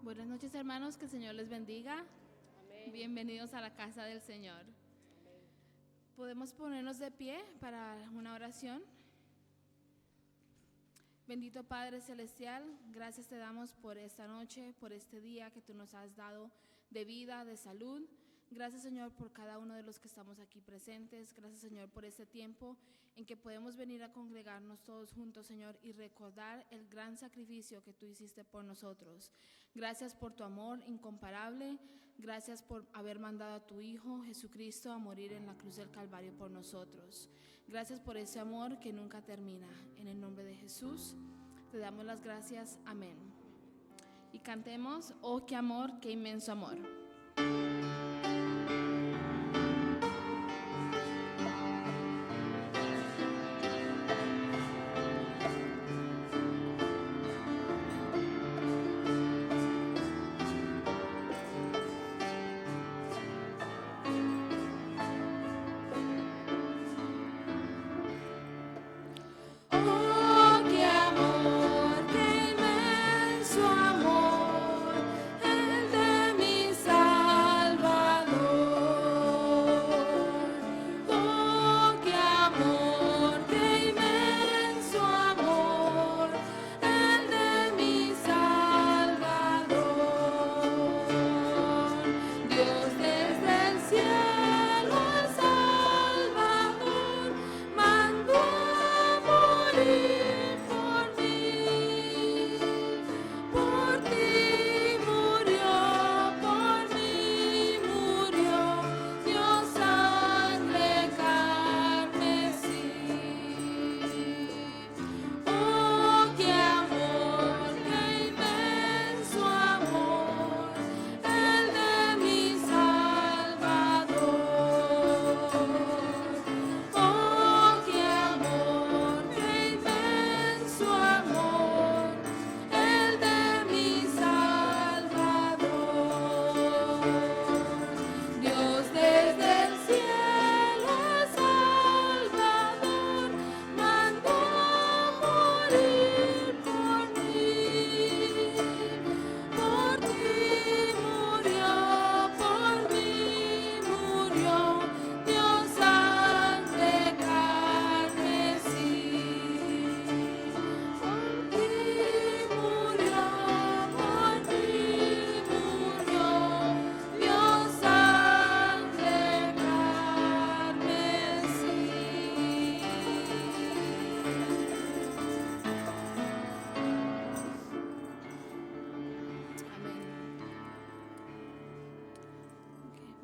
Buenas noches, hermanos, que el Señor les bendiga. Amén. Bienvenidos a la casa del Señor. Amén. Podemos ponernos de pie para una oración. Bendito Padre Celestial, gracias te damos por esta noche, por este día que tú nos has dado de vida, de salud. Gracias, Señor, por cada uno de los que estamos aquí presentes. Gracias, Señor, por este tiempo en que podemos venir a congregarnos todos juntos, Señor, y recordar el gran sacrificio que tú hiciste por nosotros. Gracias por tu amor incomparable. Gracias por haber mandado a tu Hijo Jesucristo a morir en la cruz del Calvario por nosotros. Gracias por ese amor que nunca termina. En el nombre de Jesús te damos las gracias. Amén. Y cantemos, oh, qué amor, qué inmenso amor.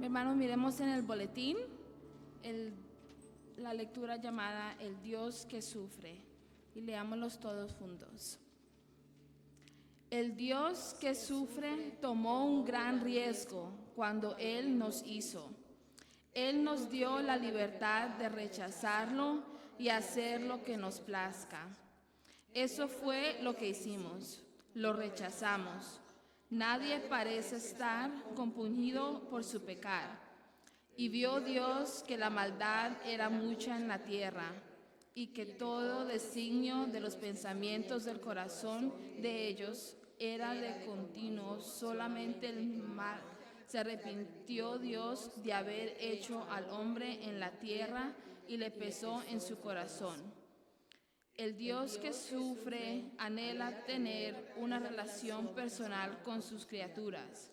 Hermanos, miremos en el boletín la lectura llamada El Dios que sufre y leámoslos todos juntos. El Dios que sufre tomó un gran riesgo cuando Él nos hizo. Él nos dio la libertad de rechazarlo y hacer lo que nos plazca. Eso fue lo que hicimos, lo rechazamos. Nadie parece estar compungido por su pecar. Y vio Dios que la maldad era mucha en la tierra y que todo designio de los pensamientos del corazón de ellos era de continuo solamente el mal. Se arrepintió Dios de haber hecho al hombre en la tierra y le pesó en su corazón. El Dios que sufre anhela tener una relación personal con sus criaturas.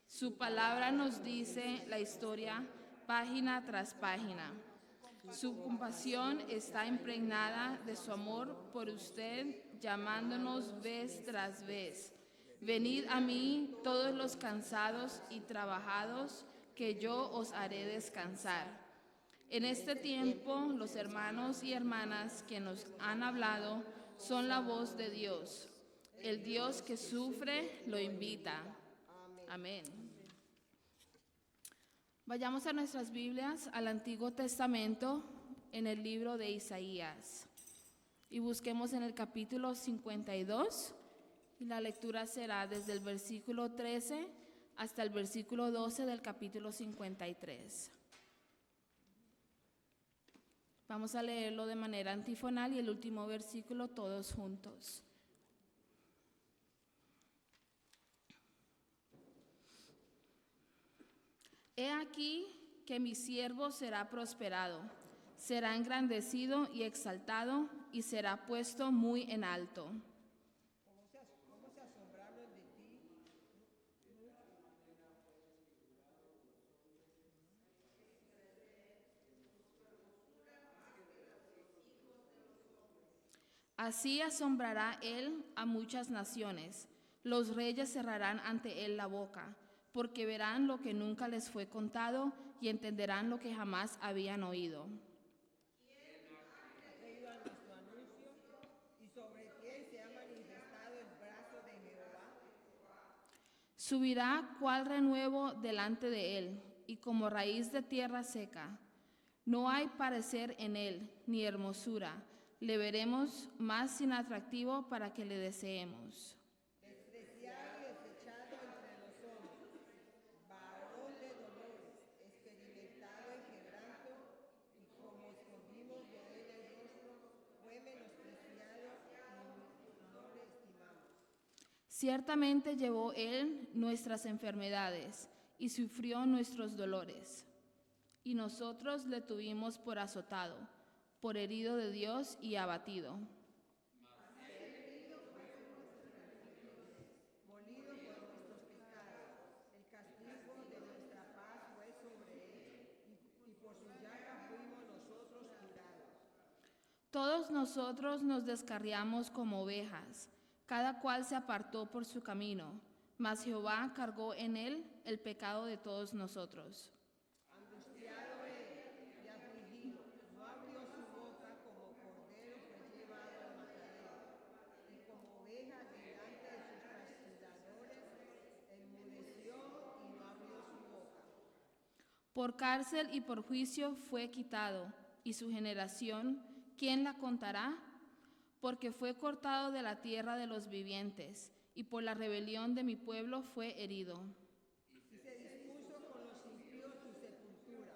Su palabra nos dice la historia página tras página. Su compasión está impregnada de su amor por usted, llamándonos vez tras vez. Venid a mí todos los cansados y trabajados, que yo os haré descansar. En este tiempo, los hermanos y hermanas que nos han hablado son la voz de Dios. El Dios que sufre lo invita. Amén. Vayamos a nuestras Biblias, al Antiguo Testamento, en el libro de Isaías. Y busquemos en el capítulo 52, y la lectura será desde el versículo 13 hasta el versículo 12 del capítulo 53. Vamos a leerlo de manera antifonal y el último versículo todos juntos. He aquí que mi siervo será prosperado, será engrandecido y exaltado, y será puesto muy en alto. ¿Cómo se asombraron de ti? Así asombrará él a muchas naciones. Los reyes cerrarán ante él la boca, porque verán lo que nunca les fue contado y entenderán lo que jamás habían oído. Ha traído a nuestro anuncio, y sobre quién se ha manifestado el brazo de Jehová. Subirá cual renuevo delante de él, y como raíz de tierra seca. No hay parecer en él, ni hermosura. Le veremos más sin atractivo para que le deseemos. Despreciado y desechado entre los hombres, varón de dolores, experimentado en quebranto, y como escondimos de él el rostro, fue menospreciado y no le estimamos. Ciertamente llevó él nuestras enfermedades y sufrió nuestros dolores. Y nosotros le tuvimos por azotado, por herido de Dios y abatido. Molido por nuestros pecados, el castigo de nuestra paz fue sobre él, y por su llaga fuimos nosotros curados. Todos nosotros nos descarriamos como ovejas, cada cual se apartó por su camino, mas Jehová cargó en él el pecado de todos nosotros. Angustiado él y afligido, no abrió su boca, como cordero fue llevado al matadero, y como oveja delante de sus trasquiladores, enmudeció y no abrió su boca. Por cárcel y por juicio fue quitado, y su generación, ¿quién la contará? Porque fue cortado de la tierra de los vivientes, y por la rebelión de mi pueblo fue herido. Y se dispuso con los impíos su sepultura,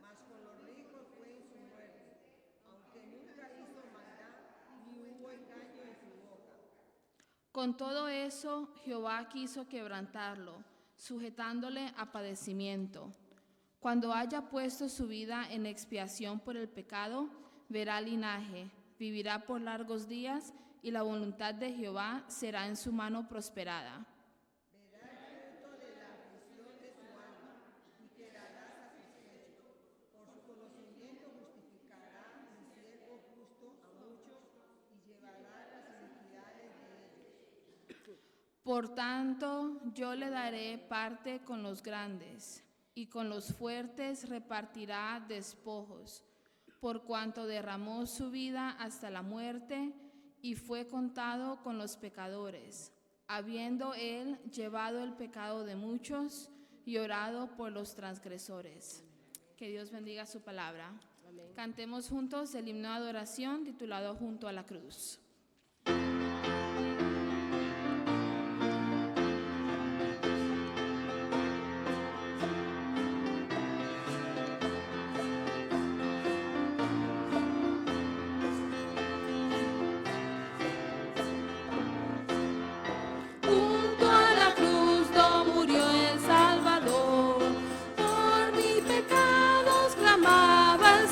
mas con los ricos fue en su muerte, aunque nunca hizo maldad, ni hubo engaño en su boca. Con todo eso, Jehová quiso quebrantarlo, sujetándole a padecimiento. Cuando haya puesto su vida en expiación por el pecado, verá linaje, vivirá por largos días, y la voluntad de Jehová será en su mano prosperada. Verá el fruto de la aflicción de su alma, y quedará satisfecho. Por su conocimiento justificará mi siervo justo a muchos, y llevará las iniquidades de ellos. Por tanto, yo le daré parte con los grandes, y con los fuertes repartirá despojos, por cuanto derramó su vida hasta la muerte, y fue contado con los pecadores, habiendo él llevado el pecado de muchos y orado por los transgresores. Que Dios bendiga su palabra. Amén. Cantemos juntos el himno de adoración titulado Junto a la Cruz.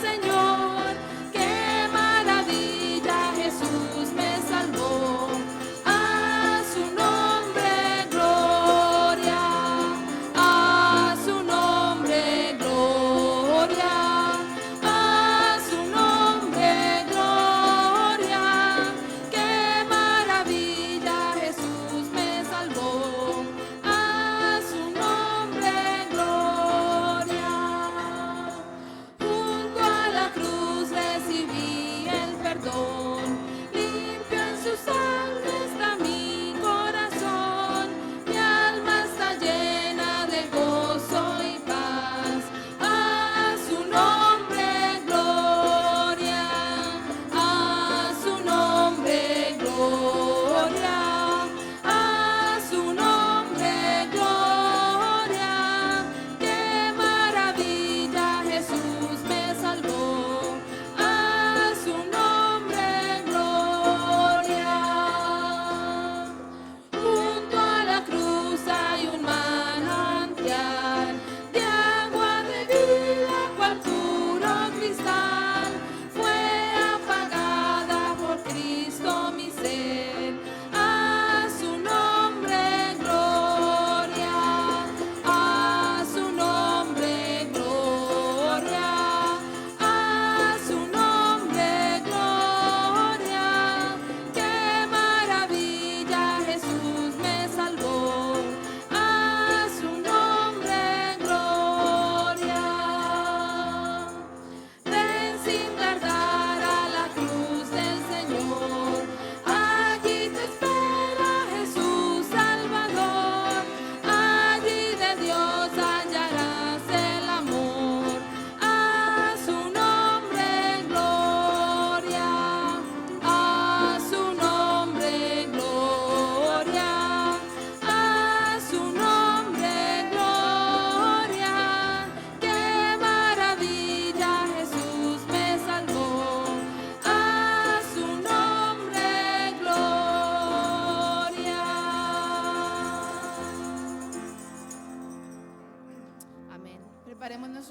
Señor, qué maravilla, Jesús me salvó.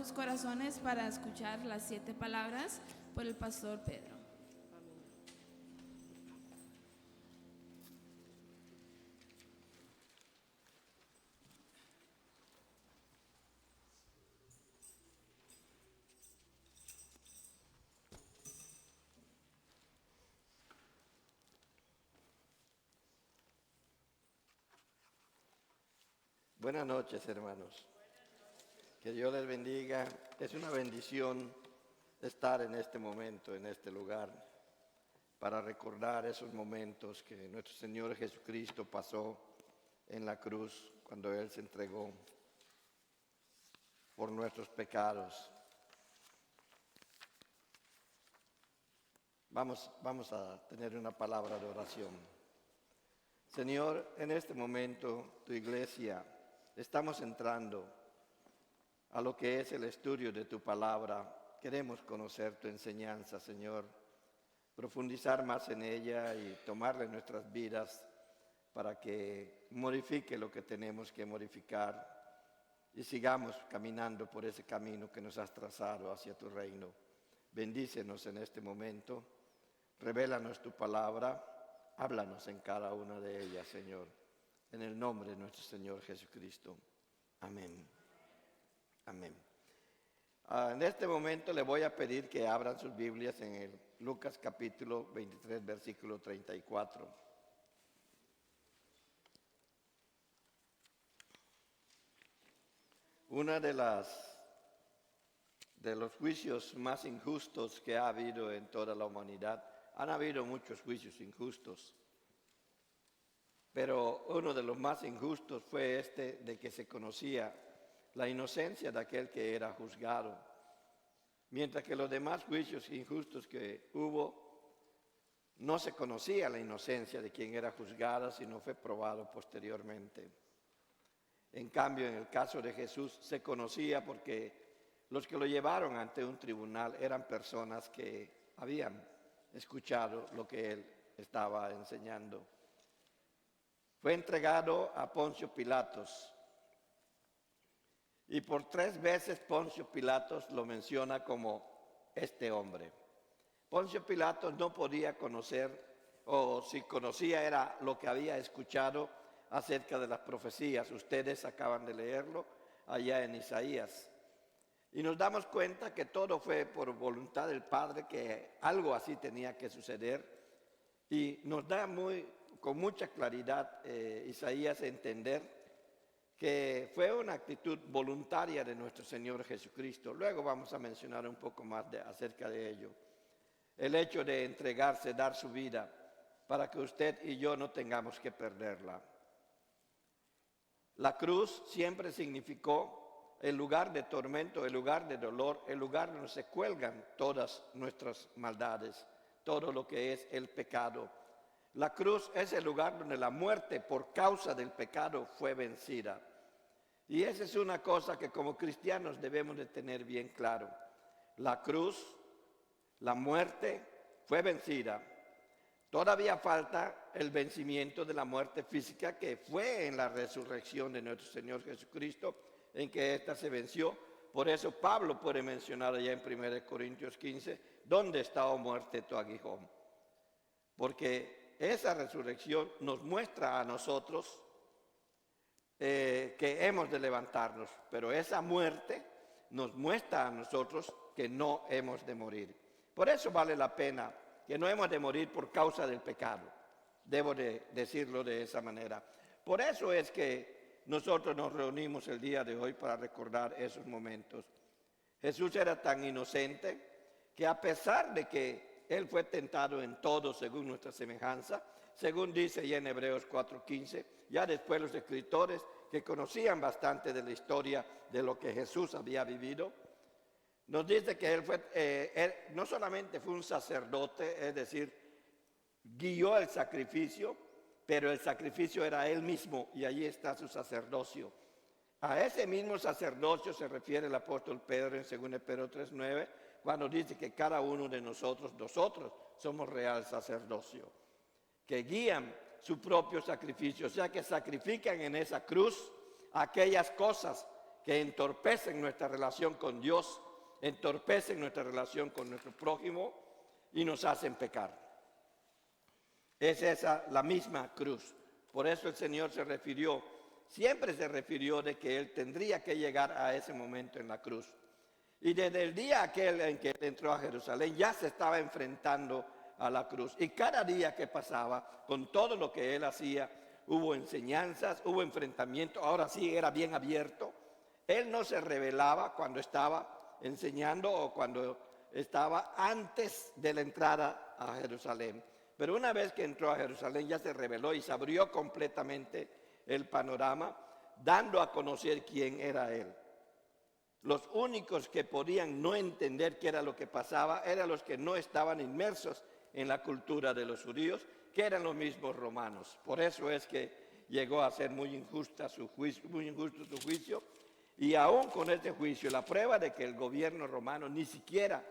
sus corazones para escuchar las 7 palabras por el pastor Pedro. Buenas noches, hermanos. Que Dios les bendiga. Es una bendición estar en este momento, en este lugar, para recordar esos momentos que nuestro Señor Jesucristo pasó en la cruz cuando Él se entregó por nuestros pecados. Vamos a tener una palabra de oración. Señor, en este momento tu iglesia estamos entrando a lo que es el estudio de tu palabra. Queremos conocer tu enseñanza, Señor, profundizar más en ella y tomarla en nuestras vidas para que modifique lo que tenemos que modificar y sigamos caminando por ese camino que nos has trazado hacia tu reino. Bendícenos en este momento, revélanos tu palabra, háblanos en cada una de ellas, Señor, en el nombre de nuestro Señor Jesucristo. Amén. Amén. En este momento le voy a pedir que abran sus Biblias en el Lucas capítulo 23, versículo 34. Una de los juicios más injustos que ha habido en toda la humanidad. Han habido muchos juicios injustos, pero uno de los más injustos fue este de que se conocía la inocencia de aquel que era juzgado, mientras que los demás juicios injustos que hubo no se conocía la inocencia de quien era juzgado, sino fue probado posteriormente. En cambio, en el caso de Jesús se conocía porque los que lo llevaron ante un tribunal eran personas que habían escuchado lo que él estaba enseñando. Fue entregado a Poncio Pilatos. Y por 3 veces Poncio Pilatos lo menciona como este hombre. Poncio Pilatos no podía conocer, o si conocía era lo que había escuchado acerca de las profecías. Ustedes acaban de leerlo allá en Isaías. Y nos damos cuenta que todo fue por voluntad del Padre, que algo así tenía que suceder. Y nos da con mucha claridad Isaías entender que fue una actitud voluntaria de nuestro Señor Jesucristo. Luego vamos a mencionar un poco más acerca de ello. El hecho de entregarse, dar su vida, para que usted y yo no tengamos que perderla. La cruz siempre significó el lugar de tormento, el lugar de dolor, el lugar donde se cuelgan todas nuestras maldades, todo lo que es el pecado. La cruz es el lugar donde la muerte por causa del pecado fue vencida. Y esa es una cosa que como cristianos debemos de tener bien claro. La cruz, la muerte fue vencida. Todavía falta el vencimiento de la muerte física, que fue en la resurrección de nuestro Señor Jesucristo, en que ésta se venció. Por eso Pablo puede mencionar allá en 1 Corintios 15, ¿dónde está, oh muerte, tu aguijón? Porque esa resurrección nos muestra a nosotros que hemos de levantarnos, pero esa muerte nos muestra a nosotros que no hemos de morir. Por eso vale la pena que no hemos de morir por causa del pecado. Debo de decirlo de esa manera. Por eso es que nosotros nos reunimos el día de hoy para recordar esos momentos. Jesús era tan inocente que a pesar de que Él fue tentado en todo según nuestra semejanza, según dice ya en Hebreos 4:15, ya después los escritores que conocían bastante de la historia de lo que Jesús había vivido, nos dice que él no solamente fue un sacerdote, es decir, guió el sacrificio, pero el sacrificio era Él mismo y allí está su sacerdocio. A ese mismo sacerdocio se refiere el apóstol Pedro en 2 Pedro 3:9, cuando dice que cada uno de nosotros somos real sacerdocio, que guían su propio sacrificio, o sea que sacrifican en esa cruz aquellas cosas que entorpecen nuestra relación con Dios, entorpecen nuestra relación con nuestro prójimo y nos hacen pecar. Es esa la misma cruz. Por eso el Señor siempre se refirió de que Él tendría que llegar a ese momento en la cruz. Y desde el día aquel en que Él entró a Jerusalén ya se estaba enfrentando a la cruz. Y cada día que pasaba, con todo lo que Él hacía, hubo enseñanzas, hubo enfrentamiento. Ahora sí era bien abierto. Él no se rebelaba cuando estaba enseñando o cuando estaba antes de la entrada a Jerusalén. Pero una vez que entró a Jerusalén ya se rebeló y se abrió completamente el panorama, dando a conocer quién era Él. Los únicos que podían no entender qué era lo que pasaba eran los que no estaban inmersos en la cultura de los judíos, que eran los mismos romanos. Por eso es que llegó a ser muy injusto su juicio. Y aún con este juicio, la prueba de que el gobierno romano ni siquiera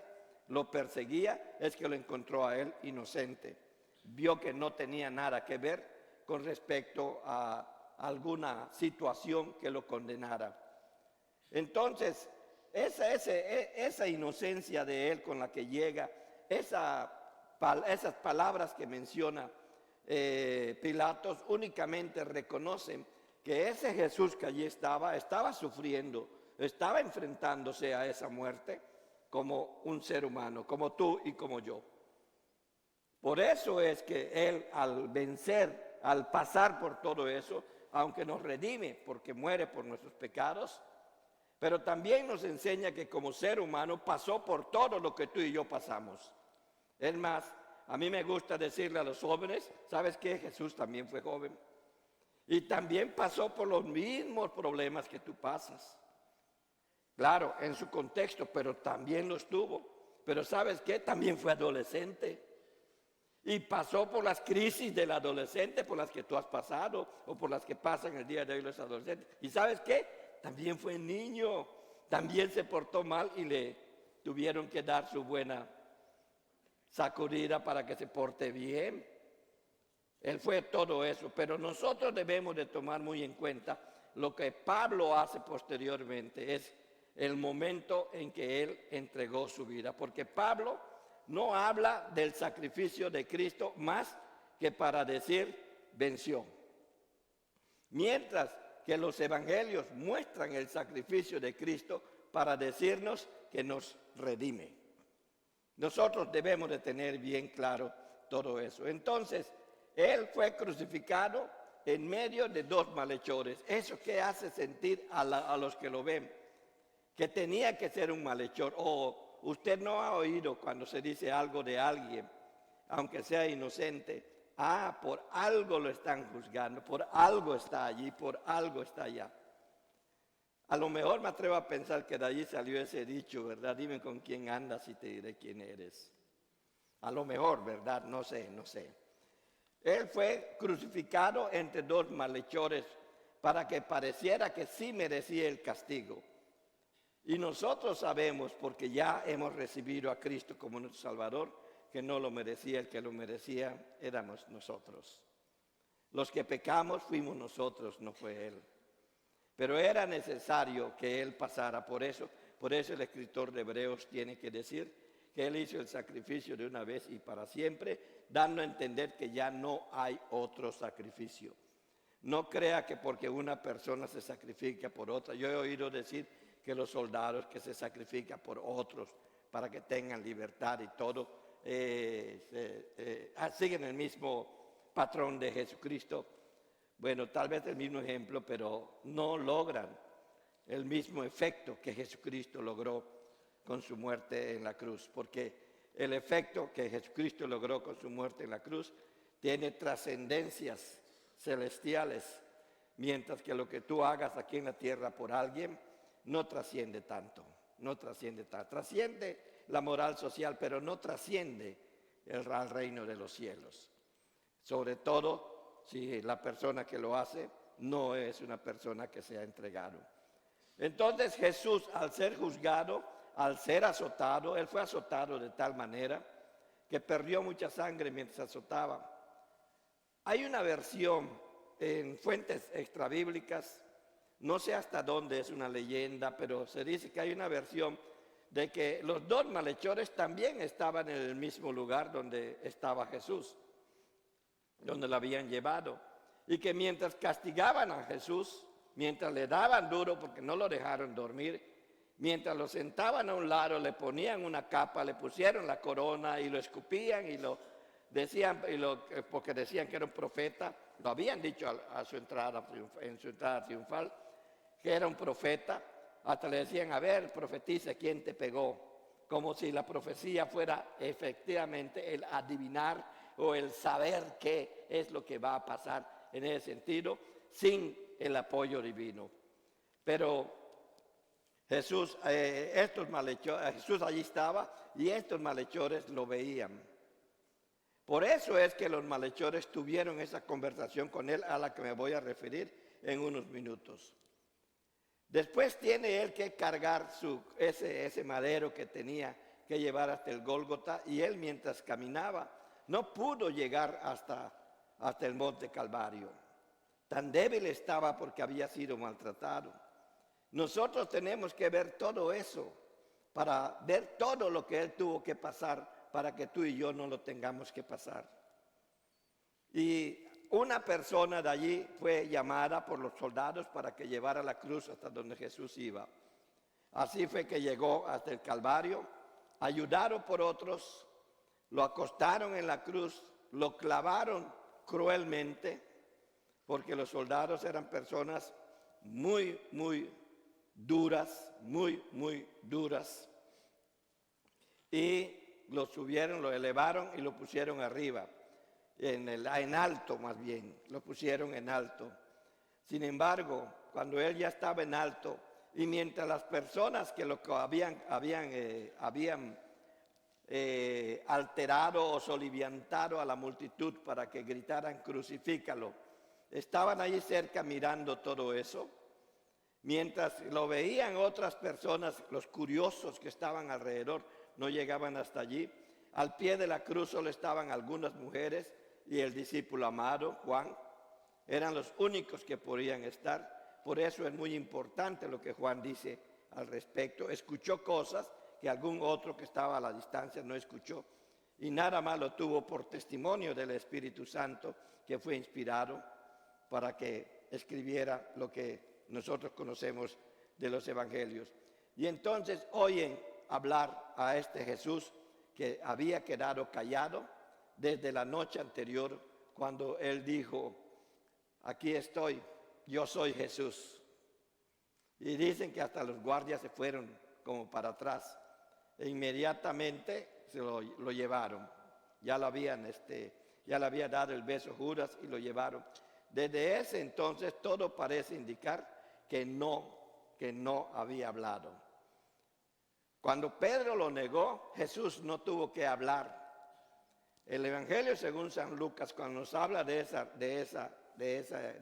lo perseguía es que lo encontró a él inocente. Vio que no tenía nada que ver con respecto a alguna situación que lo condenara. Entonces, esa inocencia de él con la que llega, esas palabras que menciona Pilatos únicamente reconocen que ese Jesús que allí estaba sufriendo, estaba enfrentándose a esa muerte como un ser humano, como tú y como yo. Por eso es que Él, al vencer, al pasar por todo eso, aunque nos redime porque muere por nuestros pecados, pero también nos enseña que como ser humano pasó por todo lo que tú y yo pasamos. Es más, a mí me gusta decirle a los jóvenes, ¿sabes qué? Jesús también fue joven. Y también pasó por los mismos problemas que tú pasas. Claro, en su contexto, pero también los tuvo. Pero ¿sabes qué? También fue adolescente. Y pasó por las crisis del adolescente, por las que tú has pasado, o por las que pasan el día de hoy los adolescentes. ¿Y sabes qué? También fue niño. También se portó mal y le tuvieron que dar su buena sacudida para que se porte bien. Él fue todo eso, pero nosotros debemos de tomar muy en cuenta lo que Pablo hace posteriormente, es el momento en que él entregó su vida, porque Pablo no habla del sacrificio de Cristo más que para decir venció. Mientras que los evangelios muestran el sacrificio de Cristo para decirnos que nos redime. Nosotros debemos de tener bien claro todo eso. Entonces, Él fue crucificado en medio de dos malhechores. Eso que hace sentir a los que lo ven, que tenía que ser un malhechor. O usted no ha oído cuando se dice algo de alguien, aunque sea inocente, por algo lo están juzgando, por algo está allí, por algo está allá. A lo mejor me atrevo a pensar que de allí salió ese dicho, ¿verdad? Dime con quién andas y te diré quién eres. A lo mejor, ¿verdad? No sé. Él fue crucificado entre dos malhechores para que pareciera que sí merecía el castigo. Y nosotros sabemos, porque ya hemos recibido a Cristo como nuestro Salvador, que no lo merecía, el que lo merecía éramos nosotros. Los que pecamos fuimos nosotros, no fue Él. Pero era necesario que Él pasara por eso. Por eso el escritor de Hebreos tiene que decir que Él hizo el sacrificio de una vez y para siempre, dando a entender que ya no hay otro sacrificio. No crea que porque una persona se sacrifica por otra. Yo he oído decir que los soldados que se sacrifican por otros para que tengan libertad y todo, siguen el mismo patrón de Jesucristo. Bueno, tal vez el mismo ejemplo, pero no logran el mismo efecto que Jesucristo logró con su muerte en la cruz, porque el efecto que Jesucristo logró con su muerte en la cruz tiene trascendencias celestiales, mientras que lo que tú hagas aquí en la tierra por alguien no trasciende tanto, trasciende la moral social, pero no trasciende al reino de los cielos, sobre todo si la persona que lo hace no es una persona que se ha entregado. Entonces Jesús, al ser juzgado, al ser azotado, Él fue azotado de tal manera que perdió mucha sangre mientras azotaba. Hay una versión en fuentes extrabíblicas No sé hasta dónde es una leyenda, pero se dice que hay una versión de que los dos malhechores también estaban en el mismo lugar donde estaba Jesús, donde lo habían llevado. Y que mientras castigaban a Jesús, mientras le daban duro porque no lo dejaron dormir, mientras lo sentaban a un lado, le ponían una capa, le pusieron la corona y lo escupían y lo decían, porque decían que era un profeta, lo habían dicho en su entrada triunfal, que era un profeta, hasta le decían, a ver, profetiza, ¿quién te pegó? Como si la profecía fuera efectivamente el adivinar o el saber qué es lo que va a pasar en ese sentido, sin el apoyo divino. Pero Jesús allí estaba y estos malhechores lo veían. Por eso es que los malhechores tuvieron esa conversación con él a la que me voy a referir en unos minutos. Después tiene él que cargar ese madero que tenía que llevar hasta el Gólgota, y él mientras caminaba no pudo llegar hasta el monte Calvario. Tan débil estaba porque había sido maltratado. Nosotros tenemos que ver todo eso para ver todo lo que él tuvo que pasar para que tú y yo no lo tengamos que pasar. Y una persona de allí fue llamada por los soldados para que llevara la cruz hasta donde Jesús iba. Así fue que llegó hasta el Calvario, ayudado por otros, lo acostaron en la cruz, lo clavaron cruelmente, porque los soldados eran personas muy, muy duras, muy duras. Y lo subieron, lo elevaron y lo pusieron arriba, en alto más bien, lo pusieron en alto. Sin embargo, cuando él ya estaba en alto, y mientras las personas que lo habían alterado o soliviantado a la multitud para que gritaran crucifícalo, estaban ahí cerca mirando todo eso, mientras lo veían otras personas, los curiosos que estaban alrededor no llegaban hasta allí. Al pie de la cruz solo estaban algunas mujeres y el discípulo amado, Juan. Eran los únicos que podían estar. Por eso es muy importante lo que Juan dice al respecto. Escuchó cosas que algún otro que estaba a la distancia no escuchó, y nada más lo tuvo por testimonio del Espíritu Santo, que fue inspirado para que escribiera lo que nosotros conocemos de los evangelios. Y entonces oyen hablar a este Jesús que había quedado callado desde la noche anterior, cuando él dijo, aquí estoy, yo soy Jesús. Y dicen que hasta los guardias se fueron como para atrás, e inmediatamente se lo llevaron. Ya le había dado el beso Judas y lo llevaron. Desde ese entonces todo parece indicar que no había hablado. Cuando Pedro lo negó, Jesús no tuvo que hablar. El Evangelio según San Lucas, cuando nos habla de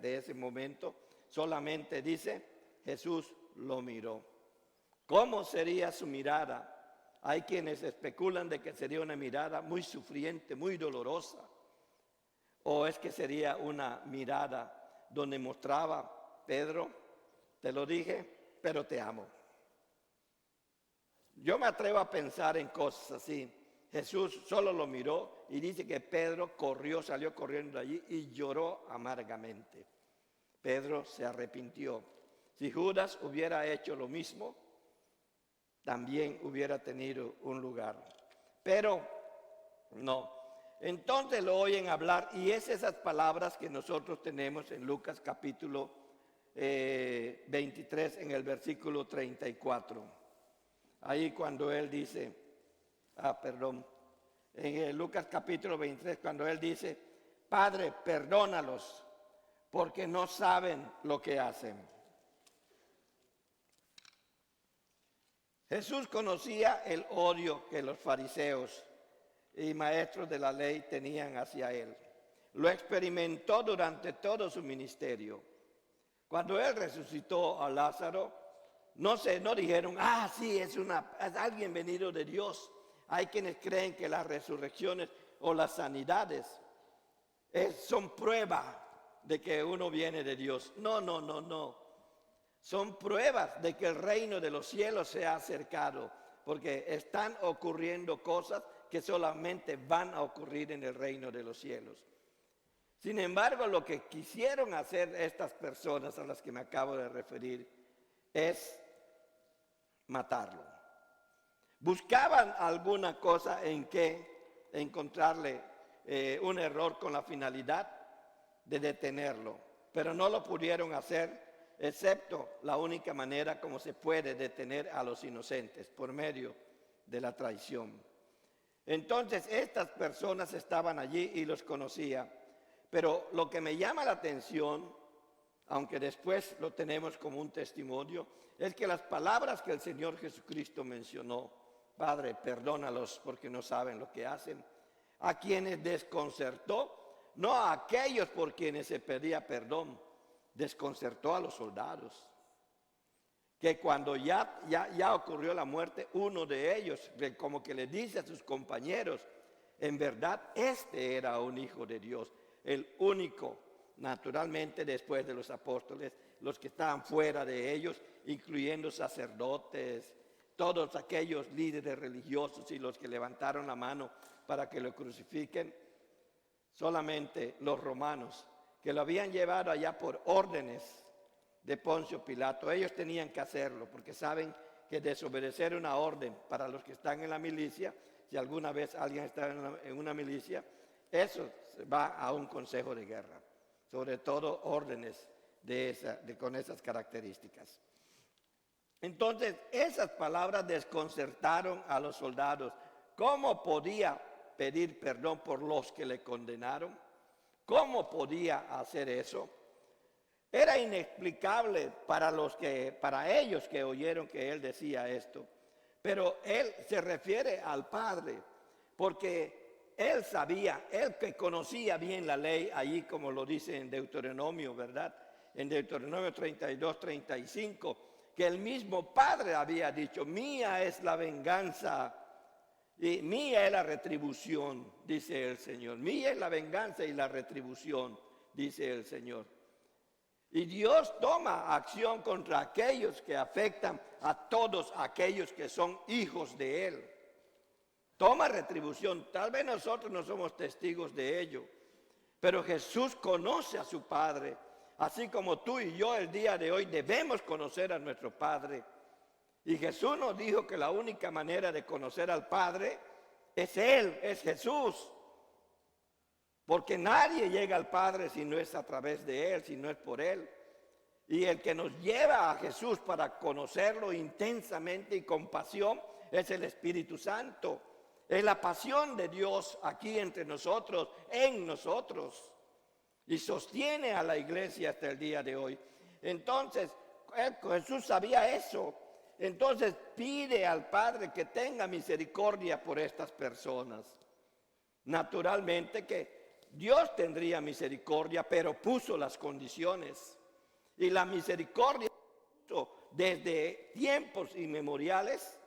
ese momento, solamente dice, Jesús lo miró. ¿Cómo sería su mirada? Hay quienes especulan de que sería una mirada muy sufriente, muy dolorosa. O es que sería una mirada donde mostraba, Pedro, te lo dije, pero te amo. Yo me atrevo a pensar en cosas así. Jesús solo lo miró y dice que Pedro salió corriendo de allí y lloró amargamente. Pedro se arrepintió. Si Judas hubiera hecho lo mismo, también hubiera tenido un lugar. Pero no. Entonces lo oyen hablar, y es esas palabras que nosotros tenemos en Lucas capítulo 23 en el versículo 34. Ahí cuando él dice, en Lucas capítulo 23, cuando él dice, Padre, perdónalos, porque no saben lo que hacen. Jesús conocía el odio que los fariseos y maestros de la ley tenían hacia él. Lo experimentó durante todo su ministerio. Cuando él resucitó a Lázaro, no dijeron, sí, es alguien venido de Dios. Hay quienes creen que las resurrecciones o las sanidades son prueba de que uno viene de Dios. No. son pruebas de que el reino de los cielos se ha acercado, porque están ocurriendo cosas que solamente van a ocurrir en el reino de los cielos. Sin embargo, lo que quisieron hacer estas personas a las que me acabo de referir es matarlo. Buscaban alguna cosa en que encontrarle un error con la finalidad de detenerlo, pero no lo pudieron hacer, excepto la única manera como se puede detener a los inocentes, por medio de la traición. Entonces estas personas estaban allí y los conocía, pero lo que me llama la atención, aunque después lo tenemos como un testimonio, es que las palabras que el Señor Jesucristo mencionó, Padre, perdónalos porque no saben lo que hacen, a quienes desconcertó, no a aquellos por quienes se pedía perdón, desconcertó a los soldados. Que cuando ya ocurrió la muerte, uno de ellos como que le dice a sus compañeros, en verdad este era un hijo de Dios, el único, naturalmente después de los apóstoles, los que estaban fuera de ellos, incluyendo sacerdotes, todos aquellos líderes religiosos y los que levantaron la mano para que lo crucifiquen, solamente los romanos, que lo habían llevado allá por órdenes de Poncio Pilato. Ellos tenían que hacerlo porque saben que desobedecer una orden para los que están en la milicia, si alguna vez alguien está en una milicia, eso va a un consejo de guerra, sobre todo órdenes con esas características. Entonces, esas palabras desconcertaron a los soldados. ¿Cómo podía pedir perdón por los que le condenaron? ¿Cómo podía hacer eso? Era inexplicable para ellos que oyeron que él decía esto. Pero él se refiere al Padre, porque él sabía, él que conocía bien la ley, allí como lo dice en Deuteronomio, ¿verdad? En Deuteronomio 32, 35, que el mismo Padre había dicho, mía es la venganza y mía es la retribución, dice el Señor. Mía es la venganza y la retribución, dice el Señor. Y Dios toma acción contra aquellos que afectan a todos aquellos que son hijos de Él. Toma retribución. Tal vez nosotros no somos testigos de ello, pero Jesús conoce a su Padre, así como tú y yo el día de hoy debemos conocer a nuestro Padre. Y Jesús nos dijo que la única manera de conocer al Padre es Él, es Jesús. Porque nadie llega al Padre si no es a través de Él, si no es por Él. Y el que nos lleva a Jesús para conocerlo intensamente y con pasión es el Espíritu Santo. Es la pasión de Dios aquí entre nosotros, en nosotros. Y sostiene a la iglesia hasta el día de hoy. Entonces, Jesús sabía eso. Entonces pide al Padre que tenga misericordia por estas personas. Naturalmente que Dios tendría misericordia, pero puso las condiciones. Y la misericordia desde tiempos inmemoriales,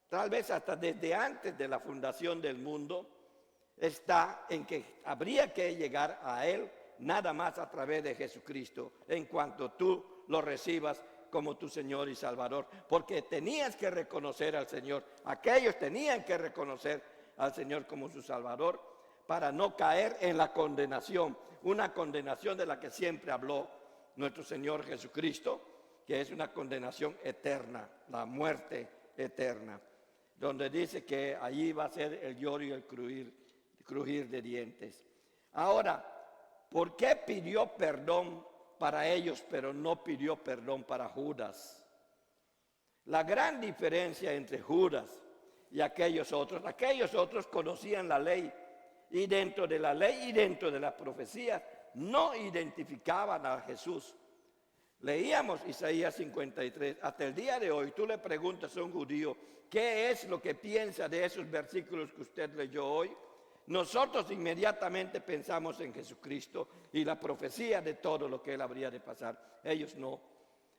tal vez hasta desde antes de la fundación del mundo, está en que habría que llegar a Él nada más a través de Jesucristo, en cuanto tú lo recibas como tu Señor y Salvador, porque tenías que reconocer al Señor, aquellos tenían que reconocer al Señor como su Salvador, para no caer en la condenación, una condenación de la que siempre habló nuestro Señor Jesucristo, que es una condenación eterna, la muerte eterna, donde dice que allí va a ser el lloro y el crujir de dientes. Ahora, ¿por qué pidió perdón para ellos, pero no pidió perdón para Judas? La gran diferencia entre Judas y aquellos otros conocían la ley, y dentro de la ley y dentro de la profecía no identificaban a Jesús. Leíamos Isaías 53, hasta el día de hoy tú le preguntas a un judío qué es lo que piensa de esos versículos que usted leyó hoy. Nosotros inmediatamente pensamos en Jesucristo y la profecía de todo lo que Él habría de pasar. Ellos no.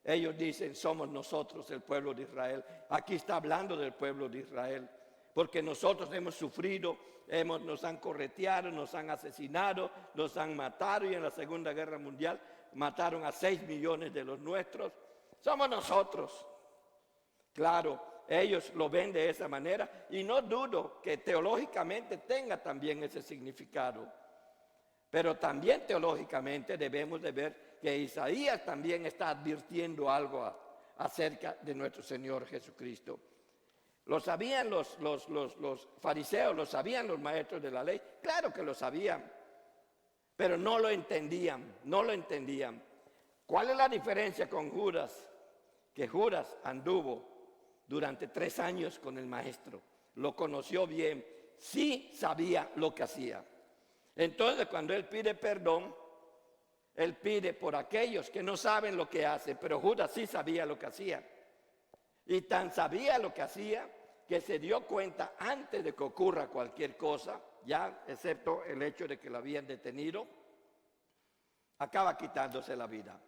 Ellos dicen, somos nosotros el pueblo de Israel. Aquí está hablando del pueblo de Israel. Porque nosotros hemos sufrido, nos han correteado, nos han asesinado, nos han matado. Y en la Segunda Guerra Mundial mataron a 6 millones de los nuestros. somos nosotros. Claro, ellos lo ven de esa manera y no dudo que teológicamente tenga también ese significado. Pero también teológicamente debemos de ver que Isaías también está advirtiendo algo acerca de nuestro Señor Jesucristo. ¿Lo sabían los fariseos? ¿Lo sabían los maestros de la ley? Claro que lo sabían, pero no lo entendían, no lo entendían. ¿Cuál es la diferencia con Judas? Que Judas anduvo durante 3 años con el maestro, lo conoció bien, sí sabía lo que hacía. Entonces, cuando él pide perdón, él pide por aquellos que no saben lo que hacen, pero Judas sí sabía lo que hacía. Y tan sabía lo que hacía que se dio cuenta antes de que ocurra cualquier cosa, ya excepto el hecho de que lo habían detenido, acaba quitándose la vida.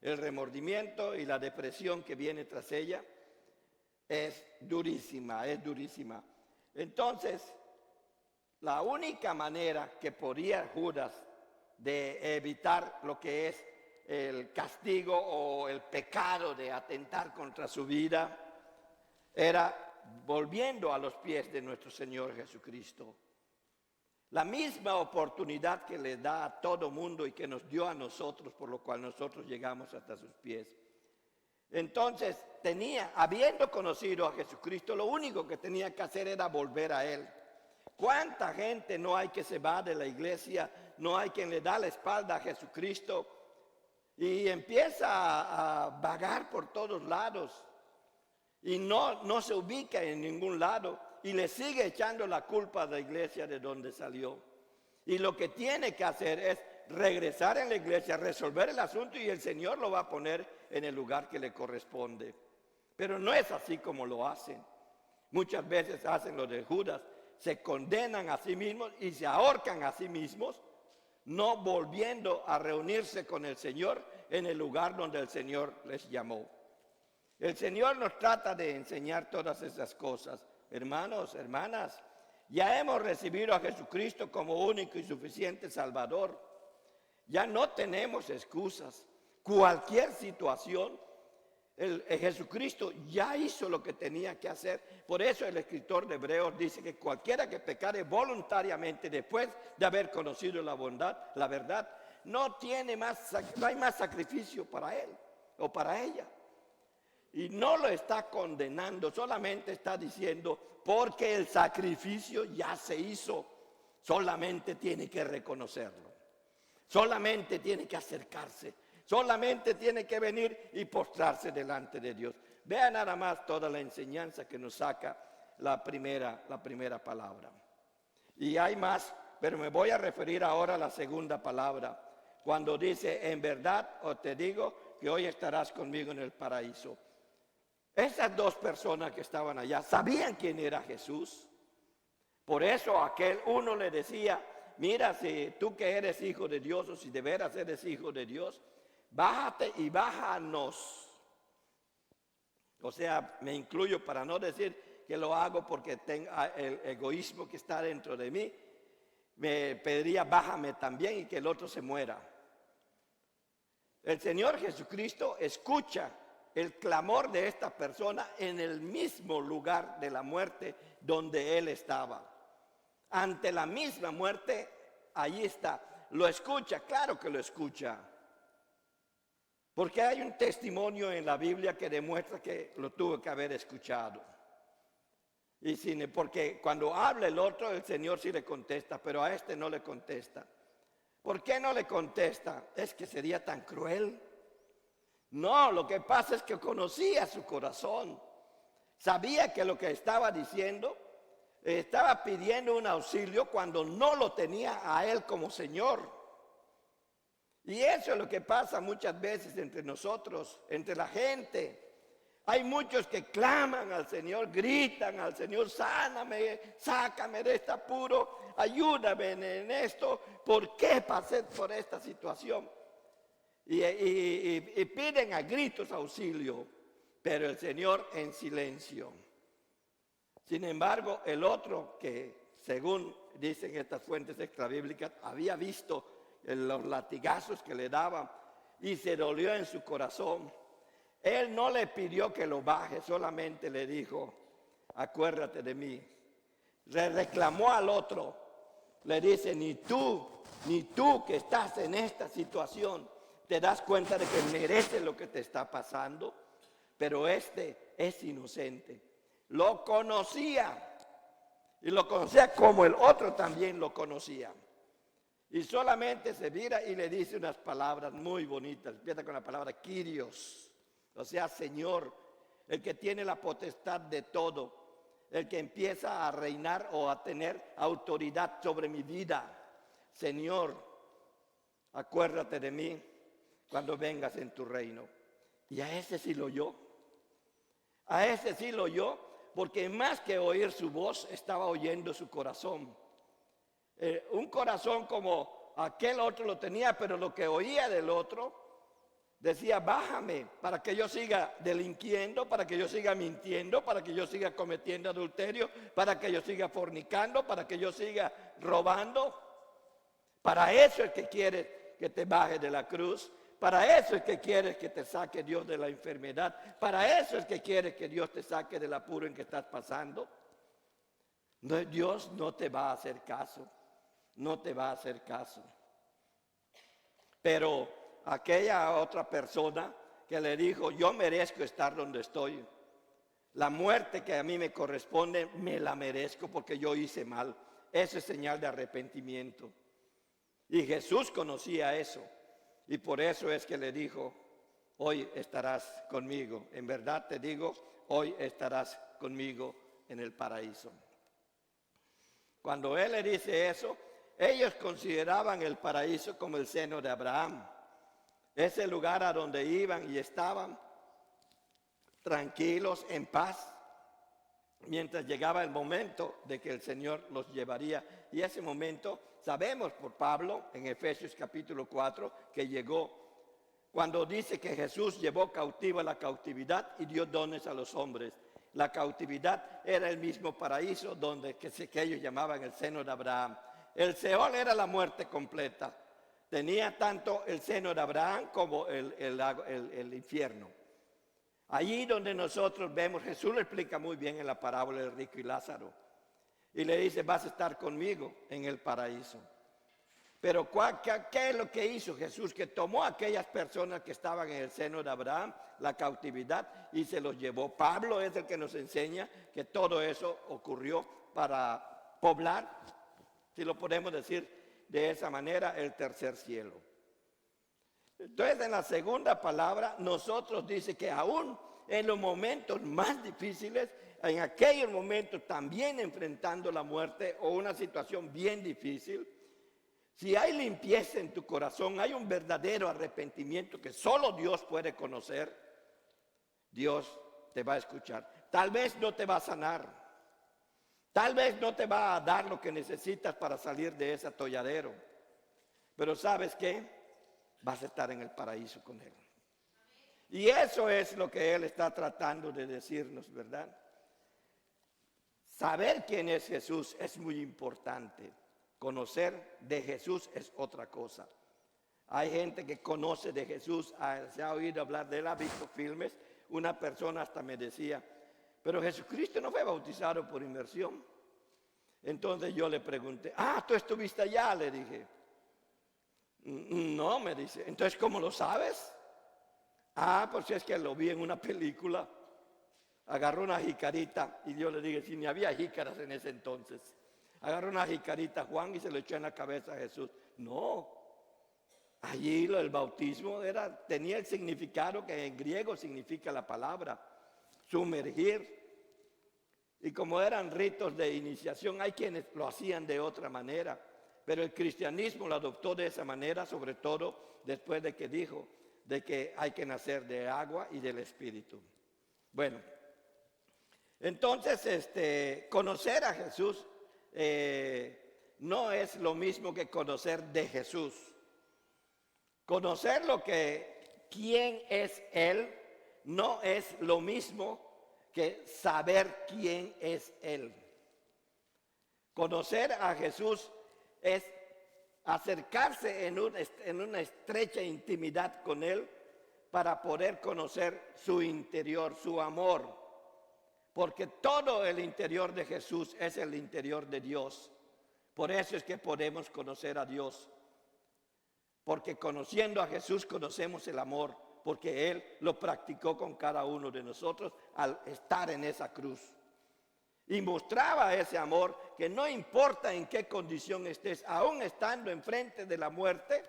El remordimiento y la depresión que viene tras ella es durísima, es durísima. Entonces, la única manera que podía Judas de evitar lo que es el castigo o el pecado de atentar contra su vida era volviendo a los pies de nuestro Señor Jesucristo. La misma oportunidad que le da a todo mundo y que nos dio a nosotros, por lo cual nosotros llegamos hasta sus pies. Entonces, habiendo conocido a Jesucristo, lo único que tenía que hacer era volver a Él. ¿Cuánta gente no hay que se va de la iglesia? No hay quien le da la espalda a Jesucristo y empieza a vagar por todos lados y no se ubica en ningún lado y le sigue echando la culpa a la iglesia de donde salió. Y lo que tiene que hacer es regresar en la iglesia, resolver el asunto y el Señor lo va a poner en el lugar que le corresponde. Pero no es así como lo hacen. Muchas veces hacen lo de Judas. Se condenan a sí mismos y se ahorcan a sí mismos, no volviendo a reunirse con el Señor en el lugar donde el Señor les llamó. El Señor nos trata de enseñar todas esas cosas. Hermanos, hermanas, ya hemos recibido a Jesucristo como único y suficiente Salvador. Ya no tenemos excusas. Cualquier situación, Jesucristo ya hizo lo que tenía que hacer. Por eso el escritor de Hebreos dice que cualquiera que pecare voluntariamente después de haber conocido la bondad, la verdad, no hay más sacrificio para él o para ella. Y no lo está condenando, solamente está diciendo, porque el sacrificio ya se hizo, solamente tiene que reconocerlo, solamente tiene que acercarse. Solamente tiene que venir y postrarse delante de Dios. Vea nada más toda la enseñanza que nos saca la primera palabra. Y hay más, pero me voy a referir ahora a la segunda palabra. Cuando dice, en verdad os te digo que hoy estarás conmigo en el paraíso. Esas 2 personas que estaban allá sabían quién era Jesús. Por eso aquel uno le decía, mira, si tú que eres hijo de Dios o si de veras eres hijo de Dios, bájate y bájanos. O sea, me incluyo para no decir que lo hago porque tenga el egoísmo que está dentro de mí. Me pediría bájame también y que el otro se muera. El Señor Jesucristo escucha el clamor de esta persona en el mismo lugar de la muerte donde él estaba. Ante la misma muerte, allí está. Lo escucha, claro que lo escucha. Porque hay un testimonio en la Biblia que demuestra que lo tuvo que haber escuchado. Porque cuando habla el otro, el Señor sí le contesta, pero a este no le contesta. ¿Por qué no le contesta? ¿Es que sería tan cruel? No, lo que pasa es que conocía su corazón. Sabía que lo que estaba diciendo, estaba pidiendo un auxilio cuando no lo tenía a él como Señor. Y eso es lo que pasa muchas veces entre nosotros, entre la gente. Hay muchos que claman al Señor, gritan al Señor, sáname, sácame de este apuro, ayúdame en esto. ¿Por qué pasé por esta situación? Y piden a gritos auxilio, pero el Señor en silencio. Sin embargo, el otro que, según dicen estas fuentes extrabíblicas, había visto los latigazos que le daban y se dolió en su corazón. Él no le pidió que lo baje, solamente le dijo, acuérdate de mí. Le reclamó al otro, le dice, ni tú que estás en esta situación, te das cuenta de que mereces lo que te está pasando, pero este es inocente. Lo conocía, y lo conocía como el otro también lo conocía. Y solamente se vira y le dice unas palabras muy bonitas. Empieza con la palabra Kyrios, o sea, Señor, el que tiene la potestad de todo, el que empieza a reinar o a tener autoridad sobre mi vida. Señor, acuérdate de mí cuando vengas en tu reino. Y a ese sí lo oyó. A ese sí lo oyó, porque más que oír su voz, estaba oyendo su corazón. Un corazón como aquel otro lo tenía, pero lo que oía del otro decía, bájame para que yo siga delinquiendo, para que yo siga mintiendo, para que yo siga cometiendo adulterio, para que yo siga fornicando, para que yo siga robando. Para eso es que quiere que te bajes de la cruz. Para eso es que quiere que te saque Dios de la enfermedad. Para eso es que quiere que Dios te saque del apuro en que estás pasando. No, Dios no te va a hacer caso. No te va a hacer caso. Pero aquella otra persona que le dijo, yo merezco estar donde estoy. La muerte que a mí me corresponde, me la merezco porque yo hice mal. Eso es señal de arrepentimiento. Y Jesús conocía eso. Y por eso es que le dijo, hoy estarás conmigo. En verdad te digo, hoy estarás conmigo en el paraíso. Cuando Él le dice eso, ellos consideraban el paraíso como el seno de Abraham. Ese lugar a donde iban y estaban tranquilos, en paz, mientras llegaba el momento de que el Señor los llevaría. Y ese momento, sabemos por Pablo, en Efesios capítulo 4, que llegó cuando dice que Jesús llevó cautiva la cautividad y dio dones a los hombres. La cautividad era el mismo paraíso donde que ellos llamaban el seno de Abraham. El Seol era la muerte completa. Tenía tanto el seno de Abraham como el infierno. Allí donde nosotros vemos, Jesús lo explica muy bien en la parábola del rico y Lázaro. Y le dice, vas a estar conmigo en el paraíso. Pero ¿qué es lo que hizo Jesús? Que tomó a aquellas personas que estaban en el seno de Abraham, la cautividad, y se los llevó. Pablo es el que nos enseña que todo eso ocurrió para poblar, si lo podemos decir de esa manera, el tercer cielo. Entonces, en la segunda palabra, nosotros dice que aún en los momentos más difíciles, en aquellos momentos también enfrentando la muerte o una situación bien difícil, si hay limpieza en tu corazón, hay un verdadero arrepentimiento que solo Dios puede conocer, Dios te va a escuchar. Tal vez no te va a sanar, tal vez no te va a dar lo que necesitas para salir de ese atolladero, pero ¿sabes qué? Vas a estar en el paraíso con Él. Y eso es lo que Él está tratando de decirnos, ¿verdad? Saber quién es Jesús es muy importante. Conocer de Jesús es otra cosa. Hay gente que conoce de Jesús, se ha oído hablar de Él, ha visto filmes. Una persona hasta me decía, pero Jesucristo no fue bautizado por inmersión. Entonces yo le pregunté, ¿tú estuviste allá? Le dije. No, me dice. Entonces, ¿cómo lo sabes? Pues es que lo vi en una película. Agarró una jicarita y yo le dije, si ni había jícaras en ese entonces. Agarró una jicarita Juan y se lo echó en la cabeza a Jesús. No, allí el bautismo tenía el significado que en griego significa la palabra, sumergir. Y como eran ritos de iniciación, hay quienes lo hacían de otra manera. Pero el cristianismo lo adoptó de esa manera, sobre todo después de que dijo de que hay que nacer de agua y del Espíritu. Bueno, entonces conocer a Jesús no es lo mismo que conocer de Jesús. Conocer quién es Él no es lo mismo que saber quién es Él. Conocer a Jesús es acercarse en una estrecha intimidad con Él para poder conocer su interior, su amor. Porque todo el interior de Jesús es el interior de Dios. Por eso es que podemos conocer a Dios. Porque conociendo a Jesús conocemos el amor. Porque Él lo practicó con cada uno de nosotros al estar en esa cruz. Y mostraba ese amor que no importa en qué condición estés, aún estando enfrente de la muerte,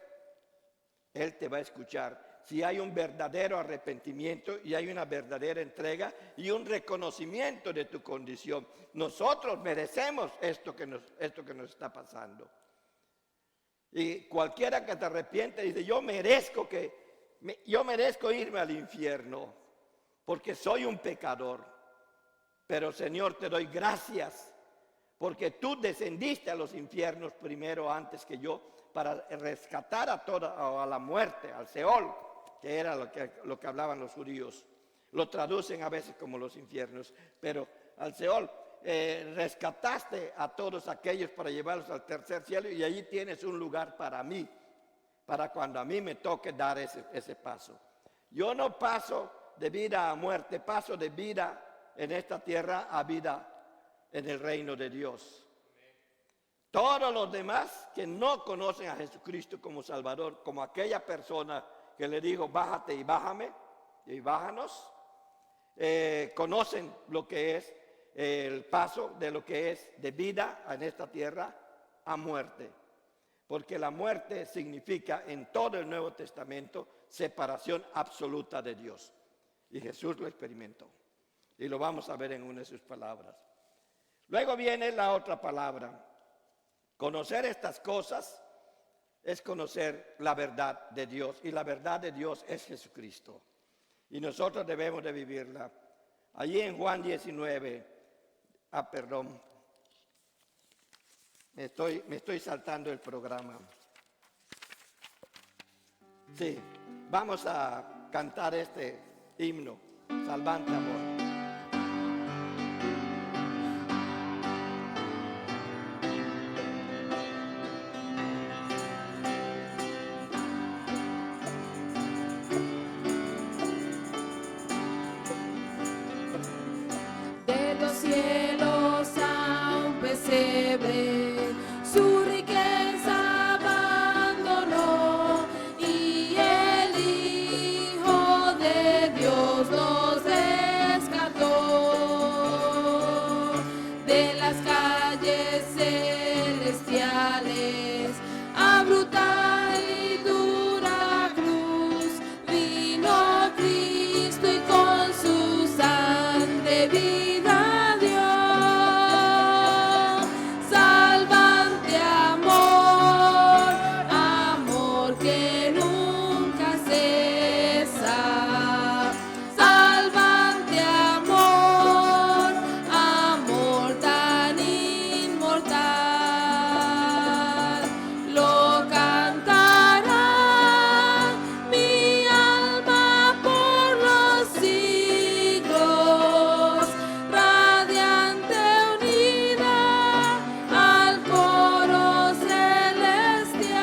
Él te va a escuchar. Si hay un verdadero arrepentimiento y hay una verdadera entrega y un reconocimiento de tu condición. Nosotros merecemos esto que nos está pasando. Y cualquiera que te arrepiente dice, yo merezco irme al infierno porque soy un pecador. Pero Señor, te doy gracias porque tú descendiste a los infiernos primero antes que yo para rescatar a la muerte, al Seol, que era lo que hablaban los judíos. Lo traducen a veces como los infiernos, pero al Seol rescataste a todos aquellos para llevarlos al tercer cielo y allí tienes un lugar para mí, para cuando a mí me toque dar ese paso. Yo no paso de vida a muerte, paso de vida en esta tierra a vida en el reino de Dios. Todos los demás que no conocen a Jesucristo como Salvador, como aquella persona que le dijo, bájate y bájame, y bájanos, conocen lo que es el paso de lo que es de vida en esta tierra a muerte. Porque la muerte significa en todo el Nuevo Testamento separación absoluta de Dios. Y Jesús lo experimentó. Y lo vamos a ver en una de sus palabras. Luego viene la otra palabra. Conocer estas cosas es conocer la verdad de Dios. Y la verdad de Dios es Jesucristo. Y nosotros debemos de vivirla. Allí en Juan 19. Perdón. Me estoy saltando el programa. Sí, vamos a cantar este himno. Salvante amor. De los cielos a un pesebre, su riqueza abandonó y el Hijo de Dios nos rescató de las calles celestiales a brutal y dura cruz. Vino Cristo y con su sangre vida dio. Salvante amor, amor que nunca cesa. Salvante amor, amor tan inmortal. Lo cantará mi alma por los siglos, radiante unida al coro celestial.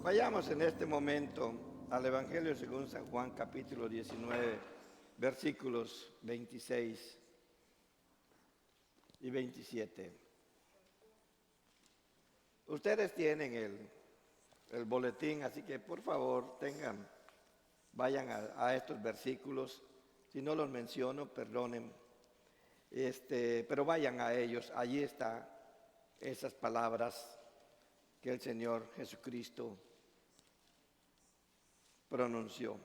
Vayamos en este momento al Evangelio según San Juan, capítulo 19, versículos 26 y 27. Ustedes tienen el boletín, así que por favor vayan a estos versículos. Si no los menciono, perdonen, pero vayan a ellos. Allí están esas palabras que el Señor Jesucristo pronunció.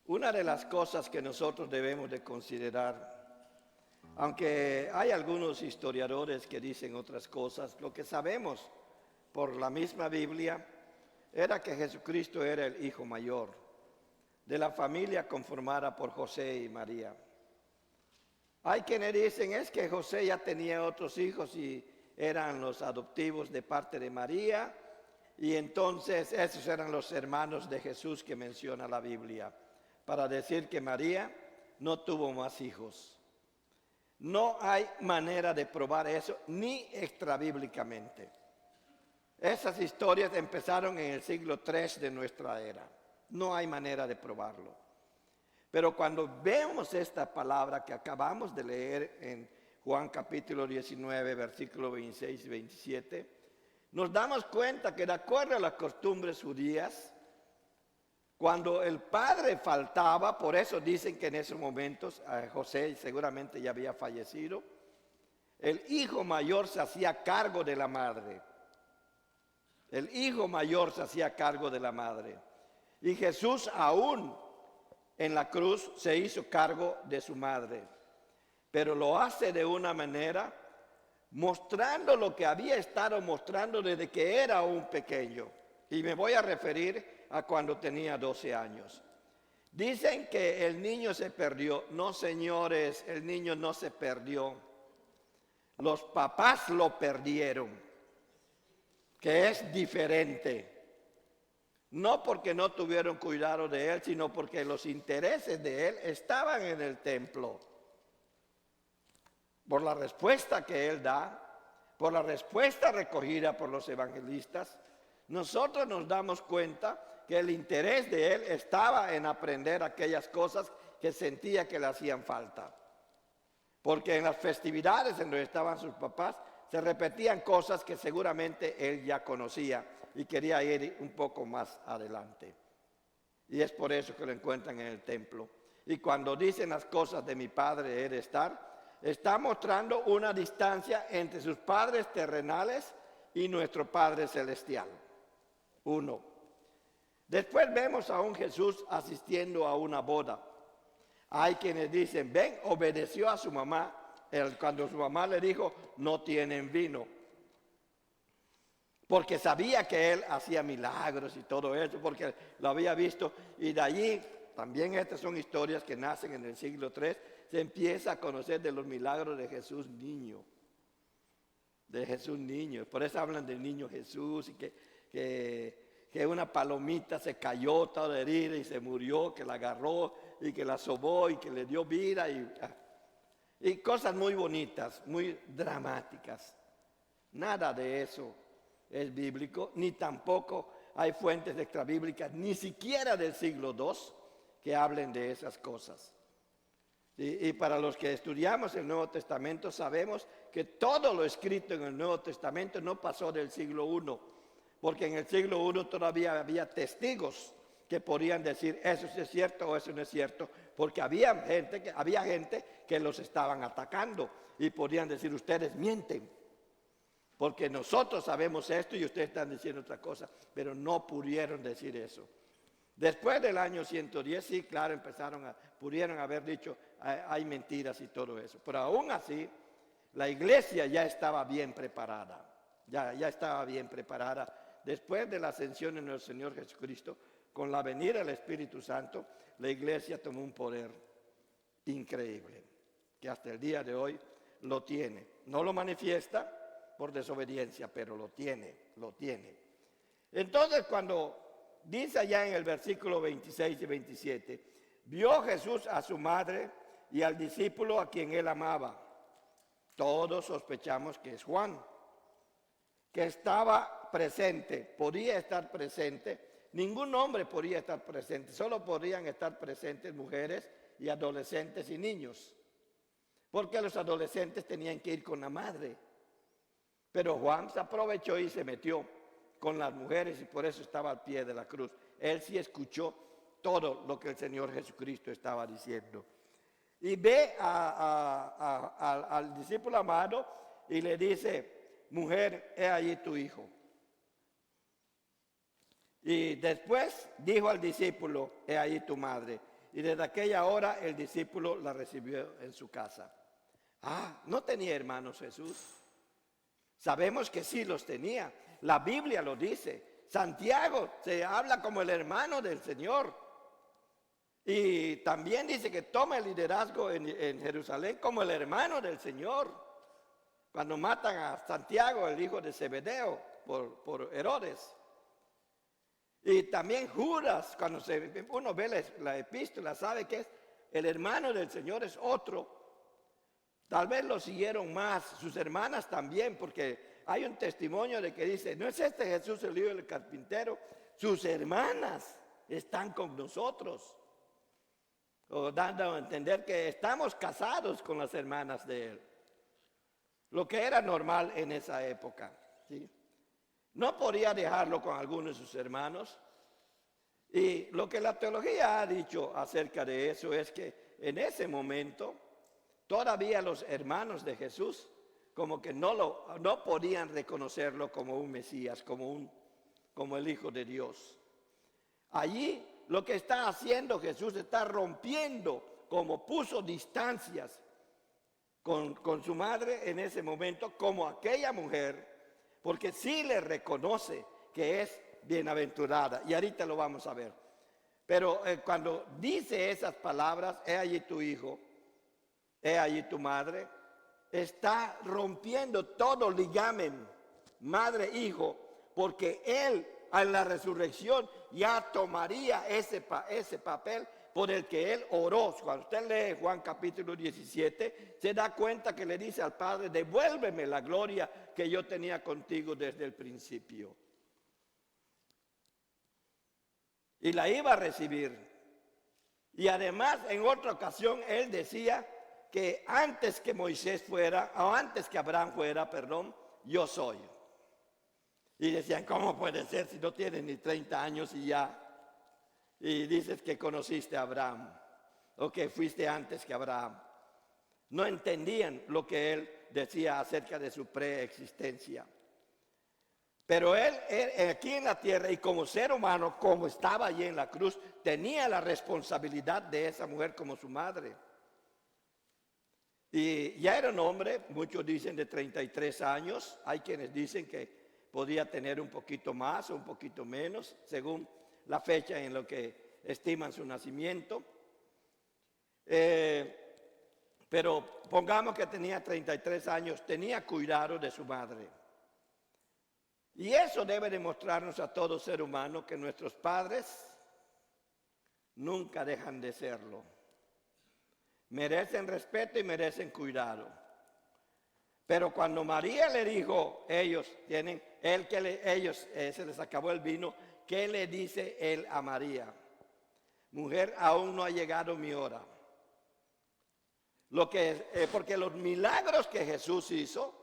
Una de las cosas que nosotros debemos de considerar, aunque hay algunos historiadores que dicen otras cosas, lo que sabemos por la misma Biblia era que Jesucristo era el hijo mayor de la familia conformada por José y María. Hay quienes dicen es que José ya tenía otros hijos y eran los adoptivos de parte de María, y entonces esos eran los hermanos de Jesús que menciona la Biblia, para decir que María no tuvo más hijos. No hay manera de probar eso, ni extrabíblicamente. Esas historias empezaron en el siglo III de nuestra era. No hay manera de probarlo. Pero cuando vemos esta palabra que acabamos de leer en Juan capítulo 19, versículos 26 y 27, nos damos cuenta que de acuerdo a las costumbres judías, cuando el padre faltaba, por eso dicen que en esos momentos José seguramente ya había fallecido, el hijo mayor se hacía cargo de la madre. El hijo mayor se hacía cargo de la madre. Y Jesús aún en la cruz se hizo cargo de su madre. Pero lo hace de una manera mostrando lo que había estado mostrando desde que era un pequeño. Y me voy a referir a cuando tenía 12 años. Dicen que el niño se perdió. No, señores, el niño no se perdió. Los papás lo perdieron, que es diferente. No porque no tuvieron cuidado de él, sino porque los intereses de él estaban en el templo. Por la respuesta que él da, por la respuesta recogida por los evangelistas, nosotros nos damos cuenta que el interés de él estaba en aprender aquellas cosas que sentía que le hacían falta. Porque en las festividades en donde estaban sus papás, se repetían cosas que seguramente él ya conocía y quería ir un poco más adelante. Y es por eso que lo encuentran en el templo. Y cuando dicen las cosas de mi padre he de estar, está mostrando una distancia entre sus padres terrenales y nuestro Padre Celestial. Uno. Después vemos a un Jesús asistiendo a una boda. Hay quienes dicen, ven, obedeció a su mamá. Cuando su mamá le dijo, no tienen vino. Porque sabía que él hacía milagros y todo eso, porque lo había visto. Y de allí, también estas son historias que nacen en el siglo III, se empieza a conocer de los milagros de Jesús niño. De Jesús niño. Por eso hablan del niño Jesús y que una palomita se cayó toda herida y se murió, que la agarró y que la sobó y que le dio vida y cosas muy bonitas, muy dramáticas. Nada de eso es bíblico, ni tampoco hay fuentes extrabíblicas, ni siquiera del siglo II, que hablen de esas cosas. Y para los que estudiamos el Nuevo Testamento sabemos que todo lo escrito en el Nuevo Testamento no pasó del siglo I, porque en el siglo I todavía había testigos que podían decir eso sí es cierto o eso no es cierto, porque había gente que los estaban atacando y podían decir ustedes mienten, porque nosotros sabemos esto y ustedes están diciendo otra cosa, pero no pudieron decir eso. Después del año 110, sí, claro, pudieron haber dicho, hay mentiras y todo eso. Pero aún así, la iglesia ya estaba bien preparada. Ya estaba bien preparada. Después de la ascensión de nuestro Señor Jesucristo, con la venida del Espíritu Santo, la iglesia tomó un poder increíble, que hasta el día de hoy lo tiene. No lo manifiesta por desobediencia, pero lo tiene. Entonces, cuando dice allá en el versículo 26 y 27, vio Jesús a su madre y al discípulo a quien él amaba. Todos sospechamos que es Juan, que estaba estaba presente, podía estar presente. Ningún hombre podía estar presente, solo podrían estar presentes mujeres y adolescentes y niños, porque los adolescentes tenían que ir con la madre. Pero Juan se aprovechó y se metió con las mujeres y por eso estaba al pie de la cruz. Él sí escuchó todo lo que el Señor Jesucristo estaba diciendo. Y ve al discípulo amado y le dice: mujer, he allí tu hijo. Y después dijo al discípulo: he allí tu madre. Y desde aquella hora el discípulo la recibió en su casa. ¿No tenía hermanos Jesús? Sabemos que sí los tenía. La Biblia lo dice. Santiago se habla como el hermano del Señor. Y también dice que toma el liderazgo en Jerusalén como el hermano del Señor. Cuando matan a Santiago, el hijo de Zebedeo, por Herodes. Y también Judas, cuando uno ve la epístola, sabe que el hermano del Señor es otro. Tal vez lo siguieron más, sus hermanas también, porque hay un testimonio de que dice: ¿no es este Jesús el hijo del carpintero? Sus hermanas están con nosotros. O dando a entender que estamos casados con las hermanas de él. Lo que era normal en esa época, ¿sí? No podía dejarlo con algunos de sus hermanos. Y lo que la teología ha dicho acerca de eso es que en ese momento todavía los hermanos de Jesús como que no podían reconocerlo como un Mesías, como el Hijo de Dios. Allí lo que está haciendo Jesús está rompiendo, como puso distancias con su madre en ese momento, como aquella mujer, porque sí le reconoce que es bienaventurada, y ahorita lo vamos a ver. Pero cuando dice esas palabras: he allí tu hijo, he allí tu madre, está rompiendo todo ligamen madre-hijo, porque él en la resurrección ya tomaría ese papel por el que él oró. Cuando usted lee Juan capítulo 17, se da cuenta que le dice al Padre: devuélveme la gloria que yo tenía contigo desde el principio. Y la iba a recibir. Y además, en otra ocasión, él decía que antes que Moisés fuera, o antes que Abraham fuera, yo soy. Y decían: ¿cómo puede ser si no tienes ni 30 años y ya? Y dices que conociste a Abraham, o que fuiste antes que Abraham. No entendían lo que él decía acerca de su preexistencia. Pero él aquí en la tierra y como ser humano, como estaba allí en la cruz, tenía la responsabilidad de esa mujer como su madre. Y ya era un hombre, muchos dicen de 33 años, hay quienes dicen que podía tener un poquito más o un poquito menos, según la fecha en lo que estiman su nacimiento. Pero pongamos que tenía 33 años, tenía cuidado de su madre. Y eso debe demostrarnos a todo ser humano que nuestros padres nunca dejan de serlo. Merecen respeto y merecen cuidado. Pero cuando María le dijo, se les acabó el vino, ¿qué le dice él a María? Mujer, aún no ha llegado mi hora. Porque los milagros que Jesús hizo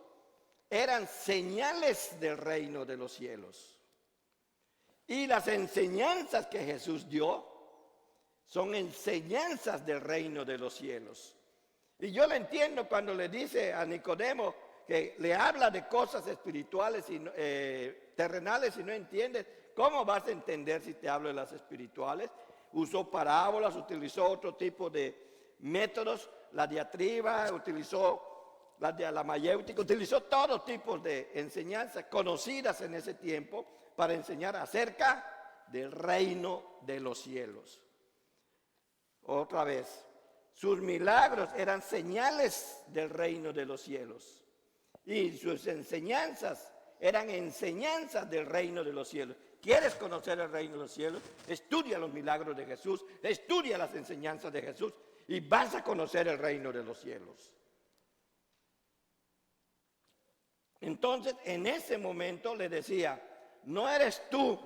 eran señales del reino de los cielos. Y las enseñanzas que Jesús dio son enseñanzas del reino de los cielos. Y yo le entiendo cuando le dice a Nicodemo que le habla de cosas espirituales y terrenales y no entiendes. ¿Cómo vas a entender si te hablo de las espirituales? Usó parábolas, utilizó otro tipo de métodos, la diatriba, utilizó la mayéutica, utilizó todo tipo de enseñanzas conocidas en ese tiempo para enseñar acerca del reino de los cielos. Otra vez, sus milagros eran señales del reino de los cielos y sus enseñanzas eran enseñanzas del reino de los cielos. ¿Quieres conocer el reino de los cielos? Estudia los milagros de Jesús, estudia las enseñanzas de Jesús y vas a conocer el reino de los cielos. Entonces, en ese momento le decía, no eres tú,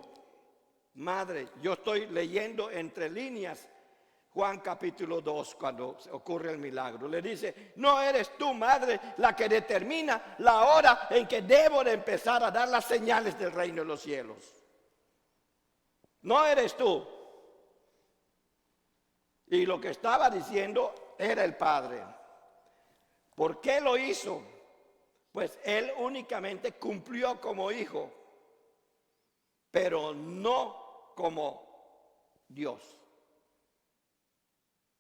madre. Yo estoy leyendo entre líneas Juan capítulo 2 cuando ocurre el milagro. Le dice, no eres tú, madre, la que determina la hora en que debo de empezar a dar las señales del reino de los cielos. No eres tú. Y lo que estaba diciendo era el Padre. ¿Por qué lo hizo? Pues él únicamente cumplió como hijo, pero no como Dios.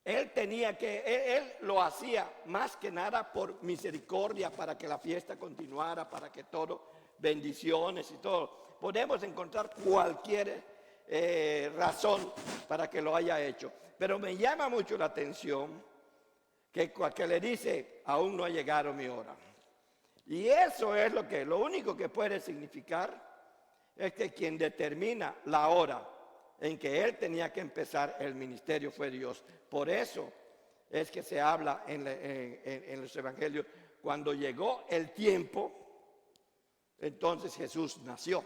Él lo hacía más que nada por misericordia, para que la fiesta continuara, para que todo, bendiciones y todo. Podemos encontrar cualquier razón para que lo haya hecho. Pero me llama mucho la atención que le dice, aún no ha llegado mi hora. Y eso es lo único que puede significar es que quien determina la hora en que él tenía que empezar el ministerio fue Dios. Por eso es que se habla en los evangelios, cuando llegó el tiempo, entonces Jesús nació.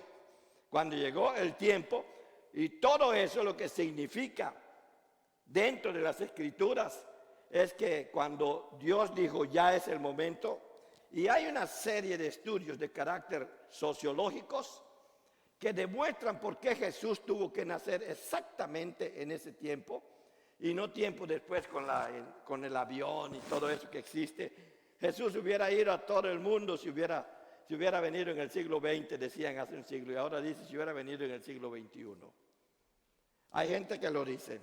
Cuando llegó el tiempo, y todo eso lo que significa dentro de las escrituras es que cuando Dios dijo ya es el momento, y hay una serie de estudios de carácter sociológicos que demuestran por qué Jesús tuvo que nacer exactamente en ese tiempo y no tiempo después con el avión y todo eso que existe. Jesús hubiera ido a todo el mundo si hubiera venido en el siglo XX, decían hace un siglo, y ahora dice si hubiera venido en el siglo XXI. Hay gente que lo dice,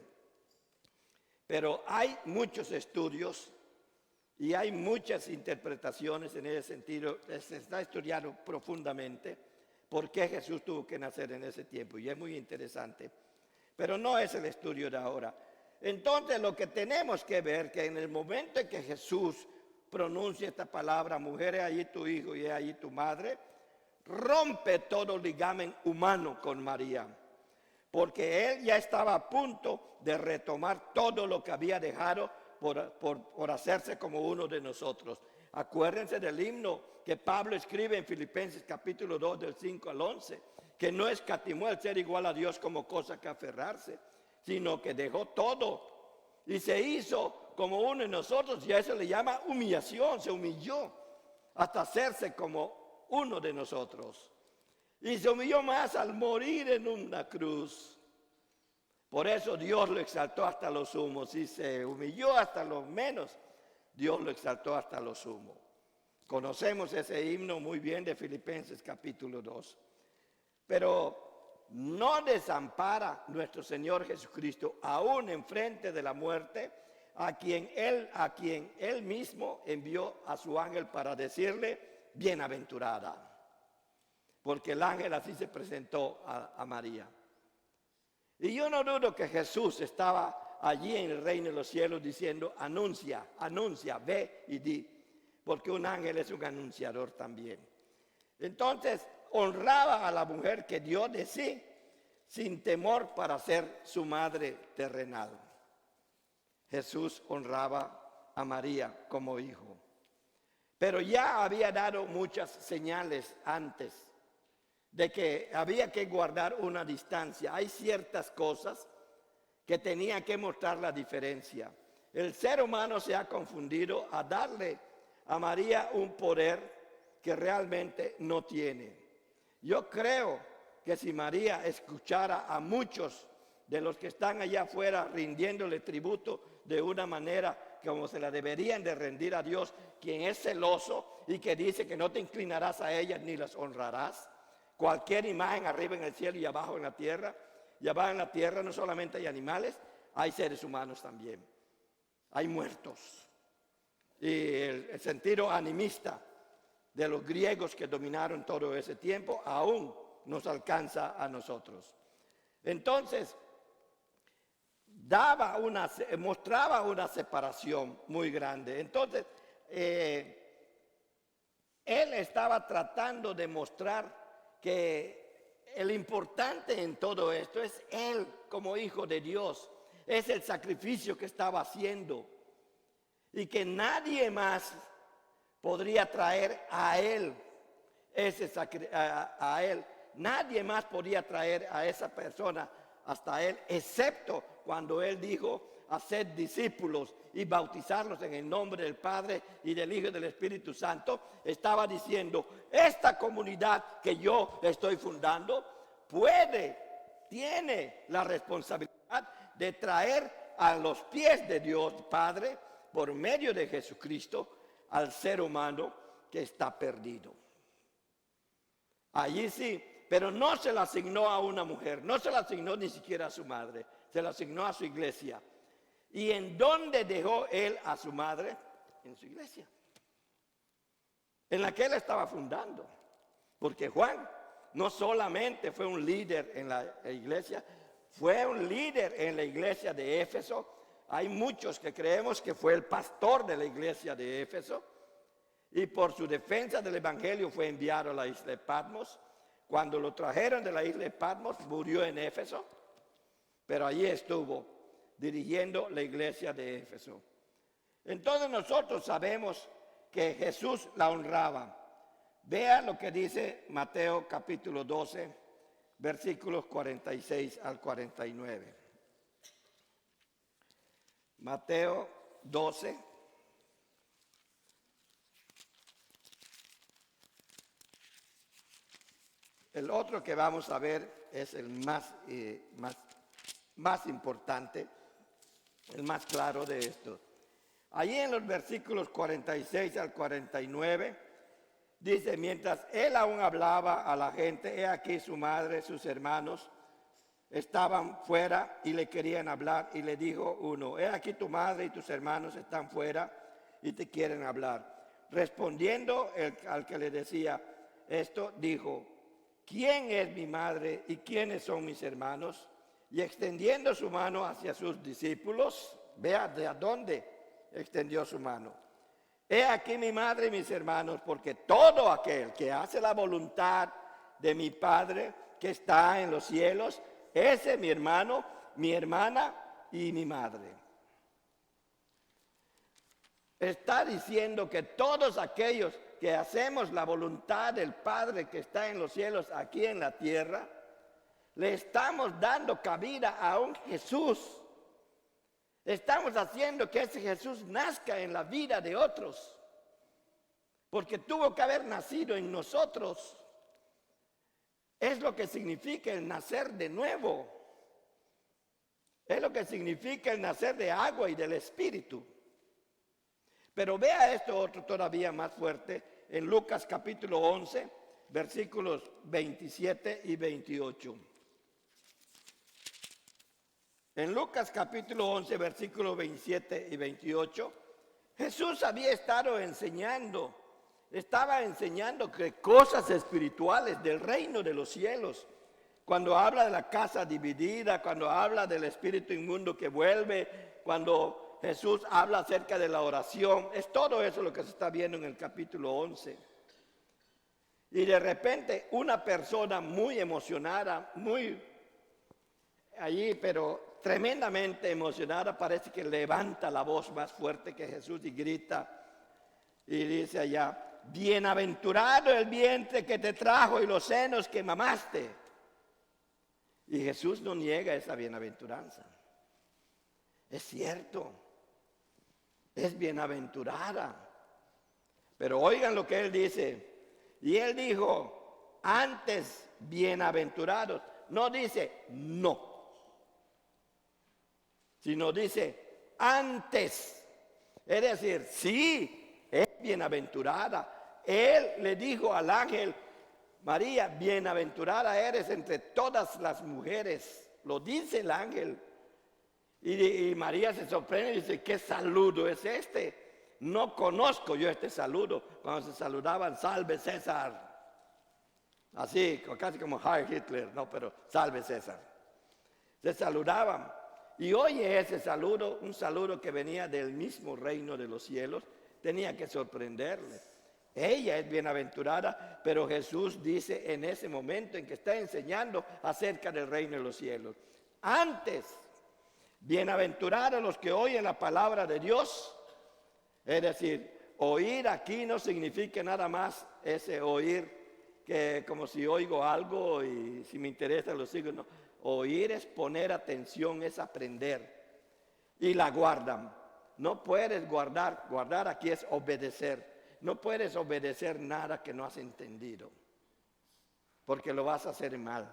pero hay muchos estudios y hay muchas interpretaciones en ese sentido. Se está estudiando profundamente por qué Jesús tuvo que nacer en ese tiempo, y es muy interesante, pero no es el estudio de ahora. Entonces lo que tenemos que ver, que en el momento en que Jesús pronuncia esta palabra, mujer, he allí tu hijo y he allí tu madre, rompe todo ligamen humano con María, porque él ya estaba a punto de retomar todo lo que había dejado por hacerse como uno de nosotros. Acuérdense del himno que Pablo escribe en Filipenses capítulo 2 del 5 al 11, que no escatimó el ser igual a Dios como cosa que aferrarse, sino que dejó todo y se hizo como uno de nosotros, y a eso le llama humillación. Se humilló hasta hacerse como uno de nosotros, y se humilló más al morir en una cruz. Por eso Dios lo exaltó hasta lo sumo. Si se humilló hasta lo menos, Dios lo exaltó hasta lo sumo. Conocemos ese himno muy bien de Filipenses capítulo 2. Pero no desampara nuestro Señor Jesucristo, aún enfrente de la muerte, a quien él mismo envió a su ángel para decirle, bienaventurada. Porque el ángel así se presentó a María. Y yo no dudo que Jesús estaba allí en el reino de los cielos diciendo, anuncia, ve y di. Porque un ángel es un anunciador también. Entonces honraba a la mujer que dio de sí, sin temor para ser su madre terrenal. Jesús honraba a María como hijo. Pero ya había dado muchas señales antes de que había que guardar una distancia. Hay ciertas cosas que tenía que mostrar la diferencia. El ser humano se ha confundido a darle a María un poder que realmente no tiene. Yo creo que si María escuchara a muchos de los que están allá afuera rindiéndole tributo de una manera como se la deberían de rendir a Dios, quien es celoso y que dice que no te inclinarás a ellas ni las honrarás, cualquier imagen arriba en el cielo y abajo en la tierra. Y abajo en la tierra no solamente hay animales, hay seres humanos también. Hay muertos. Y el sentido animista de los griegos que dominaron todo ese tiempo aún nos alcanza a nosotros. Entonces, mostraba una separación muy grande. Entonces, él estaba tratando de mostrar que el importante en todo esto es él como hijo de Dios, es el sacrificio que estaba haciendo y que nadie más podría traer a él nadie más podía traer a esa persona hasta él, excepto cuando él dijo, haced discípulos y bautizarlos en el nombre del Padre y del Hijo y del Espíritu Santo. Estaba diciendo, esta comunidad que yo estoy fundando tiene la responsabilidad de traer a los pies de Dios Padre, por medio de Jesucristo, al ser humano que está perdido. Allí sí, pero no se la asignó a una mujer, no se la asignó ni siquiera a su madre, se la asignó a su iglesia. ¿Y en dónde dejó él a su madre? En su iglesia, en la que él estaba fundando. Porque Juan no solamente fue un líder en la iglesia, fue un líder en la iglesia de Éfeso. Hay muchos que creemos que fue el pastor de la iglesia de Éfeso. Y por su defensa del evangelio fue enviado a la isla de Patmos. Cuando lo trajeron de la isla de Patmos, murió en Éfeso. Pero allí estuvo dirigiendo la iglesia de Éfeso. Entonces nosotros sabemos que Jesús la honraba. Vea lo que dice Mateo capítulo 12, versículos 46 al 49. Mateo 12. El otro que vamos a ver es el más importante, el más claro de estos. Allí en los versículos 46 al 49, dice, mientras él aún hablaba a la gente, he aquí su madre, sus hermanos, estaban fuera y le querían hablar. Y le dijo uno, he aquí tu madre y tus hermanos están fuera y te quieren hablar. Respondiendo al que le decía esto, dijo, ¿quién es mi madre y quiénes son mis hermanos? Y extendiendo su mano hacia sus discípulos, vea de a dónde extendió su mano. He aquí mi madre y mis hermanos, porque todo aquel que hace la voluntad de mi Padre que está en los cielos, ese es mi hermano, mi hermana y mi madre. Está diciendo que todos aquellos que hacemos la voluntad del Padre que está en los cielos aquí en la tierra, le estamos dando cabida a un Jesús. Estamos haciendo que ese Jesús nazca en la vida de otros, porque tuvo que haber nacido en nosotros. Es lo que significa el nacer de nuevo. Es lo que significa el nacer de agua y del Espíritu. Pero vea esto otro todavía más fuerte en Lucas capítulo 11, versículos 27 y 28. En Lucas capítulo 11, versículos 27 y 28, Jesús había estado enseñando, estaba enseñando que cosas espirituales del reino de los cielos. Cuando habla de la casa dividida, cuando habla del espíritu inmundo que vuelve, cuando Jesús habla acerca de la oración, es todo eso lo que se está viendo en el capítulo 11. Y de repente una persona muy emocionada, muy allí, pero tremendamente emocionada, parece que levanta la voz más fuerte que Jesús y grita y dice allá, bienaventurado el vientre que te trajo y los senos que mamaste. Y Jesús no niega esa bienaventuranza. Es cierto, es bienaventurada. Pero oigan lo que él dice. Y él dijo, antes bienaventurados. No dice no, sino dice antes. Es decir, sí, es bienaventurada. Él le dijo al ángel, María, bienaventurada eres entre todas las mujeres. Lo dice el ángel. Y María se sorprende y dice, ¿qué saludo es este? No conozco yo este saludo. Cuando se saludaban, salve César. Así, casi como Heil Hitler, no, pero salve César. Se saludaban. Y oye ese saludo, un saludo que venía del mismo reino de los cielos, tenía que sorprenderle. Ella es bienaventurada, pero Jesús dice en ese momento en que está enseñando acerca del reino de los cielos. Antes, bienaventurados los que oyen la palabra de Dios. Es decir, oír aquí no significa nada más ese oír que como si oigo algo y si me interesa lo sigo. No. Oír es poner atención, es aprender. Y la guardan. No puedes guardar, guardar aquí es obedecer. No puedes obedecer nada que no has entendido, porque lo vas a hacer mal.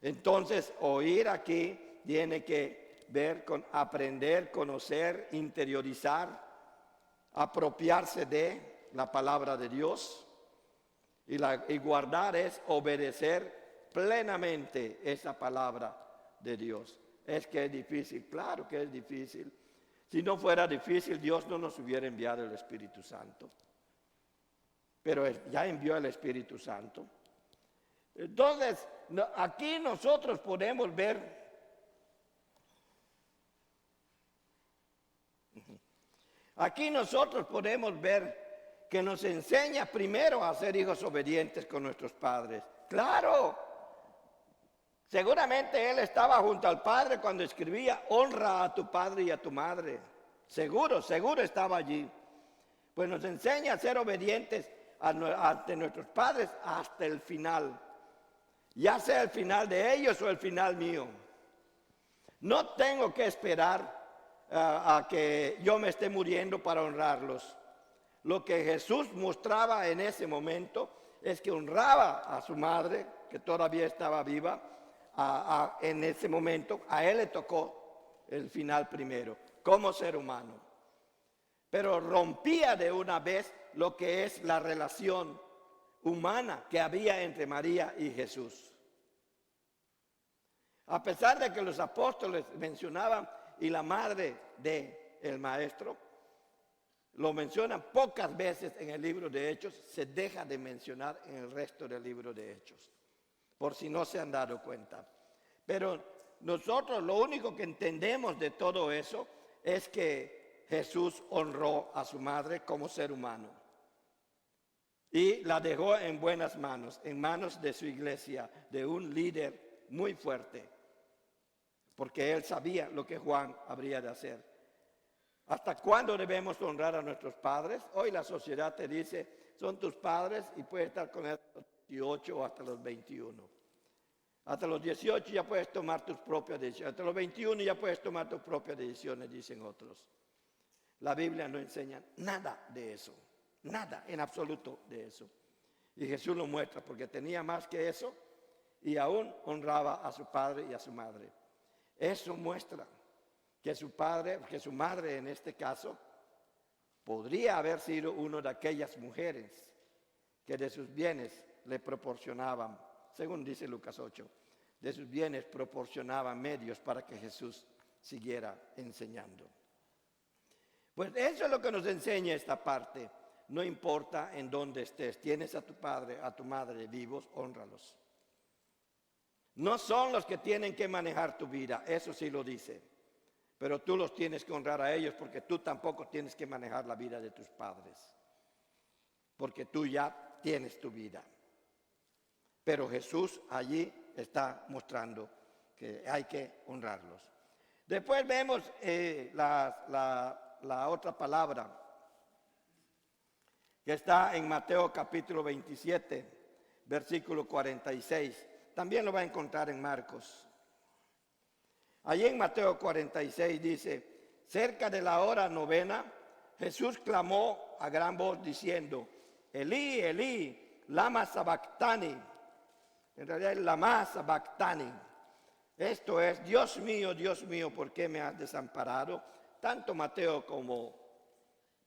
Entonces, oír aquí tiene que ver con aprender, conocer, interiorizar, apropiarse de la palabra de Dios. Y guardar es obedecer plenamente esa palabra de Dios. Es que es difícil, claro que es difícil. Si no fuera difícil, Dios no nos hubiera enviado el Espíritu Santo. Pero ya envió el Espíritu Santo. Entonces, aquí nosotros podemos ver que nos enseña primero a ser hijos obedientes con nuestros padres. Claro, seguramente él estaba junto al Padre cuando escribía, honra a tu padre y a tu madre. Seguro estaba allí. Pues nos enseña a ser obedientes ante nuestros padres hasta el final. Ya sea el final de ellos o el final mío. No tengo que esperar a que yo me esté muriendo para honrarlos. Lo que Jesús mostraba en ese momento es que honraba a su madre, que todavía estaba viva, en ese momento. A él le tocó el final primero, como ser humano. Pero rompía de una vez lo que es la relación humana que había entre María y Jesús. A pesar de que los apóstoles mencionaban y la madre del maestro, lo mencionan pocas veces en el libro de Hechos, se deja de mencionar en el resto del libro de Hechos, por si no se han dado cuenta. Pero nosotros lo único que entendemos de todo eso es que Jesús honró a su madre como ser humano y la dejó en buenas manos, en manos de su iglesia, de un líder muy fuerte, porque él sabía lo que Juan habría de hacer. ¿Hasta cuándo debemos honrar a nuestros padres? Hoy la sociedad te dice, son tus padres y puedes estar con ellos hasta los 18 o hasta los 21. Hasta los 18 ya puedes tomar tus propias decisiones. Hasta los 21 ya puedes tomar tus propias decisiones, dicen otros. La Biblia no enseña nada de eso. Nada en absoluto de eso. Y Jesús lo muestra porque tenía más que eso y aún honraba a su padre y a su madre. Eso muestra que su padre, que su madre en este caso, podría haber sido una de aquellas mujeres que de sus bienes le proporcionaban, según dice Lucas 8, de sus bienes proporcionaban medios para que Jesús siguiera enseñando. Pues eso es lo que nos enseña esta parte. No importa en dónde estés, tienes a tu padre, a tu madre vivos, hónralos. No son los que tienen que manejar tu vida, eso sí lo dice. Pero tú los tienes que honrar a ellos porque tú tampoco tienes que manejar la vida de tus padres. Porque tú ya tienes tu vida. Pero Jesús allí está mostrando que hay que honrarlos. Después vemos la otra palabra que está en Mateo capítulo 27, versículo 46. También lo va a encontrar en Marcos. Allí en Mateo 46 dice, cerca de la hora novena, Jesús clamó a gran voz diciendo, Elí, Elí, lama sabactani. En realidad es lama sabactani. Esto es, Dios mío, ¿por qué me has desamparado? Tanto Mateo como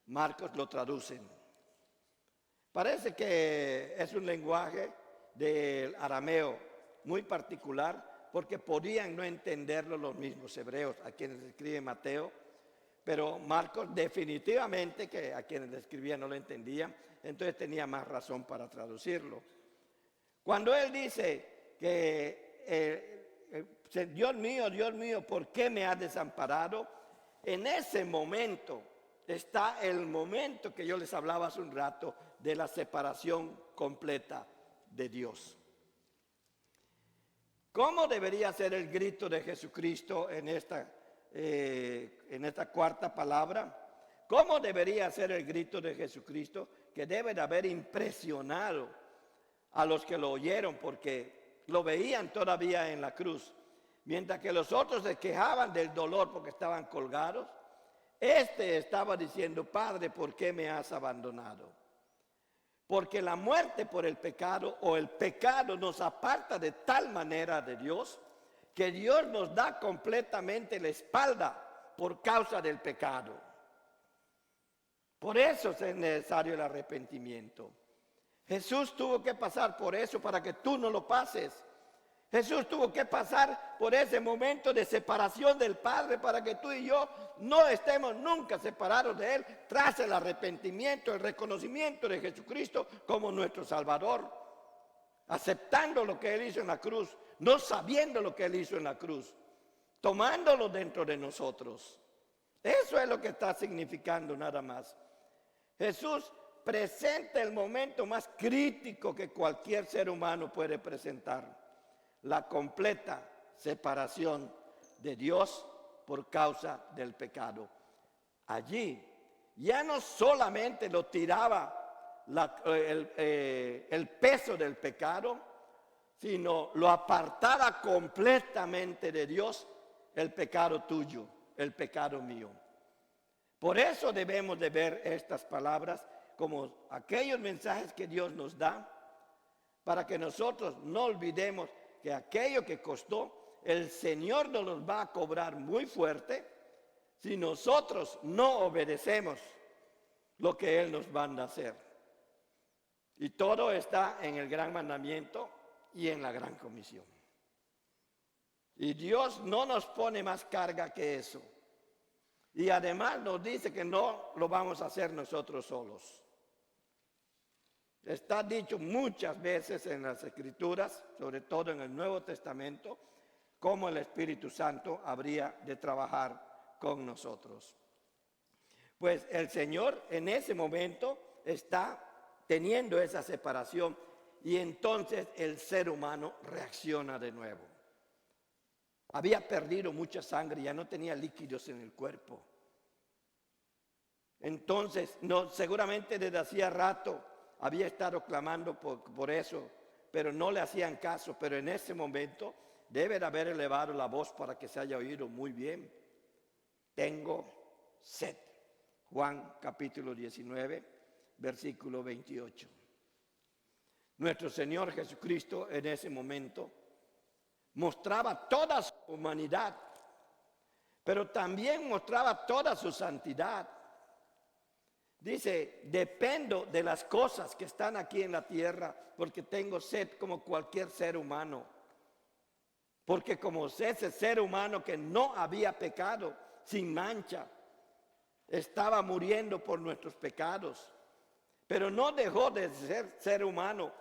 Marcos lo traducen. Parece que es un lenguaje del arameo muy particular, porque podían no entenderlo los mismos hebreos a quienes escribe Mateo, pero Marcos definitivamente que a quienes le escribía no lo entendían, entonces tenía más razón para traducirlo. Cuando él dice que Dios mío, ¿por qué me has desamparado? En ese momento está el momento que yo les hablaba hace un rato de la separación completa de Dios. ¿Cómo debería ser el grito de Jesucristo en esta cuarta palabra? ¿Cómo debería ser el grito de Jesucristo que debe de haber impresionado a los que lo oyeron porque lo veían todavía en la cruz. Mientras que los otros se quejaban del dolor porque estaban colgados, este estaba diciendo: Padre, ¿por qué me has abandonado? Porque la muerte por el pecado o el pecado nos aparta de tal manera de Dios que Dios nos da completamente la espalda por causa del pecado. Por eso es necesario el arrepentimiento. Jesús tuvo que pasar por eso para que tú no lo pases. Jesús tuvo que pasar por ese momento de separación del Padre para que tú y yo no estemos nunca separados de Él tras el arrepentimiento, el reconocimiento de Jesucristo como nuestro Salvador, aceptando lo que Él hizo en la cruz, no sabiendo lo que Él hizo en la cruz, tomándolo dentro de nosotros. Eso es lo que está significando nada más. Jesús presenta el momento más crítico que cualquier ser humano puede presentar: la completa separación de Dios por causa del pecado. Allí ya no solamente lo tiraba el peso del pecado, sino lo apartaba completamente de Dios, el pecado tuyo, el pecado mío. Por eso debemos de ver estas palabras como aquellos mensajes que Dios nos da, para que nosotros no olvidemos que aquello que costó, el Señor nos los va a cobrar muy fuerte si nosotros no obedecemos lo que Él nos manda hacer. Y todo está en el gran mandamiento y en la gran comisión. Y Dios no nos pone más carga que eso. Y además nos dice que no lo vamos a hacer nosotros solos. Está dicho muchas veces en las Escrituras, sobre todo en el Nuevo Testamento, cómo el Espíritu Santo habría de trabajar con nosotros. Pues el Señor en ese momento está teniendo esa separación y entonces el ser humano reacciona de nuevo. Había perdido mucha sangre, ya no tenía líquidos en el cuerpo. Entonces, seguramente desde hacía rato había estado clamando por eso, pero no le hacían caso. Pero en ese momento debe de haber elevado la voz para que se haya oído muy bien. Tengo sed. Juan capítulo 19, versículo 28. Nuestro Señor Jesucristo en ese momento mostraba toda su humanidad, pero también mostraba toda su santidad. Dice: dependo de las cosas que están aquí en la tierra, porque tengo sed como cualquier ser humano. Porque como ese ser humano que no había pecado, sin mancha, estaba muriendo por nuestros pecados. Pero no dejó de ser humano,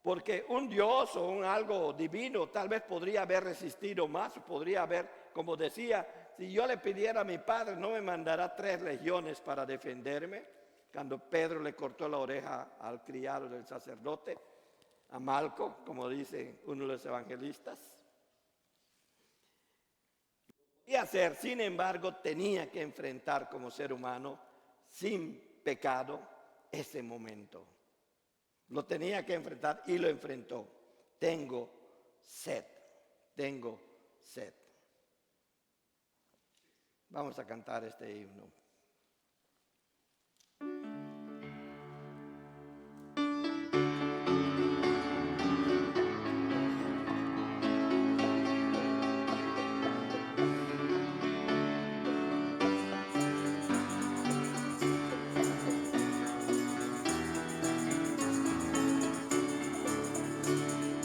porque un Dios o un algo divino tal vez podría haber resistido más, podría haber, como decía, si yo le pidiera a mi padre, ¿no me mandará 3 legiones para defenderme? Cuando Pedro le cortó la oreja al criado del sacerdote, a Malco, como dice uno de los evangelistas. Y hacer, sin embargo, tenía que enfrentar como ser humano, sin pecado, ese momento. Lo tenía que enfrentar y lo enfrentó. Tengo sed, tengo sed. Vamos a cantar este himno.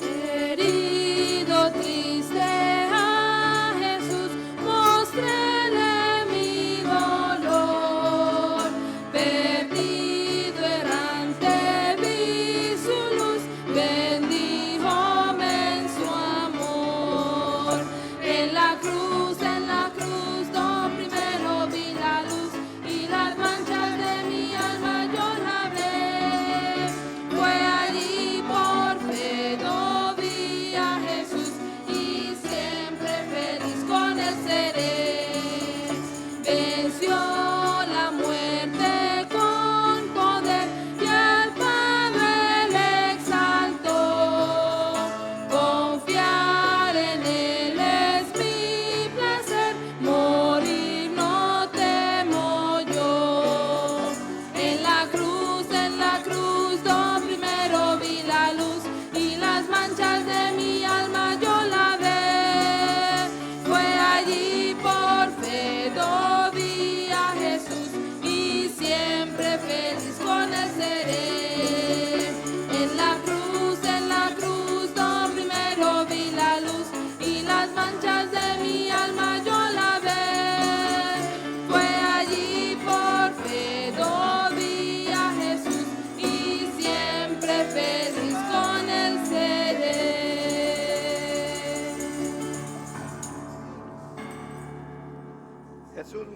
Herido, triste a Jesús, mostréle mi dolor.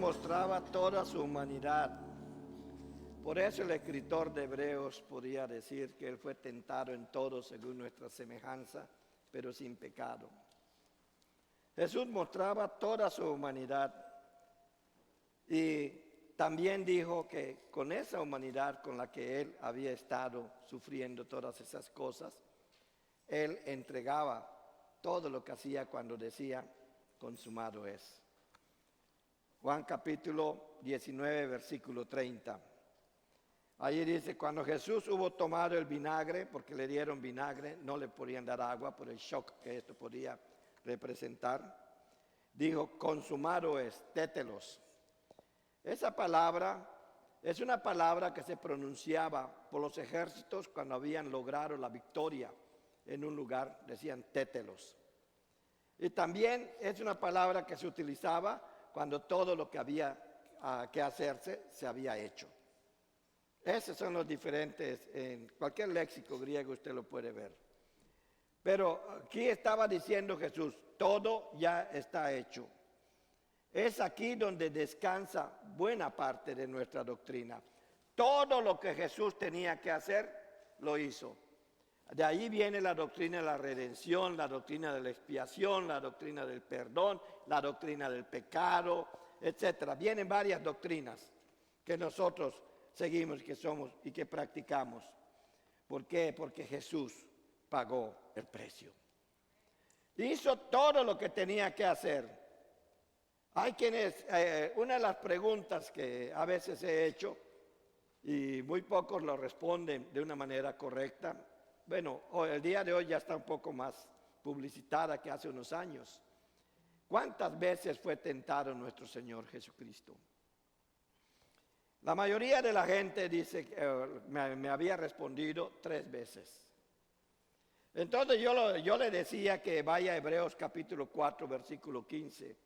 mostraba toda su humanidad. Por eso el escritor de Hebreos podía decir que Él fue tentado en todo según nuestra semejanza, pero sin pecado. Jesús mostraba toda su humanidad y también dijo que con esa humanidad con la que Él había estado sufriendo todas esas cosas, Él entregaba todo lo que hacía cuando decía, consumado es. Juan capítulo 19, versículo 30. Allí dice, cuando Jesús hubo tomado el vinagre, porque le dieron vinagre, no le podían dar agua por el shock que esto podía representar, dijo, consumado es, tételos. Esa palabra es una palabra que se pronunciaba por los ejércitos cuando habían logrado la victoria en un lugar, decían tételos. Y también es una palabra que se utilizaba cuando todo lo que había que hacerse se había hecho. Esos son los diferentes, en cualquier léxico griego usted lo puede ver. Pero aquí estaba diciendo Jesús, todo ya está hecho. Es aquí donde descansa buena parte de nuestra doctrina. Todo lo que Jesús tenía que hacer, lo hizo. De ahí viene la doctrina de la redención, la doctrina de la expiación, la doctrina del perdón, la doctrina del pecado, etc. Vienen varias doctrinas que nosotros seguimos, que somos y que practicamos. ¿Por qué? Porque Jesús pagó el precio. Hizo todo lo que tenía que hacer. Hay quienes, una de las preguntas que a veces he hecho, y muy pocos lo responden de una manera correcta, bueno, el día de hoy ya está un poco más publicitada que hace unos años. ¿Cuántas veces fue tentado nuestro Señor Jesucristo? La mayoría de la gente dice, me había respondido 3 veces. Entonces yo le decía que vaya a Hebreos capítulo 4, versículo 15,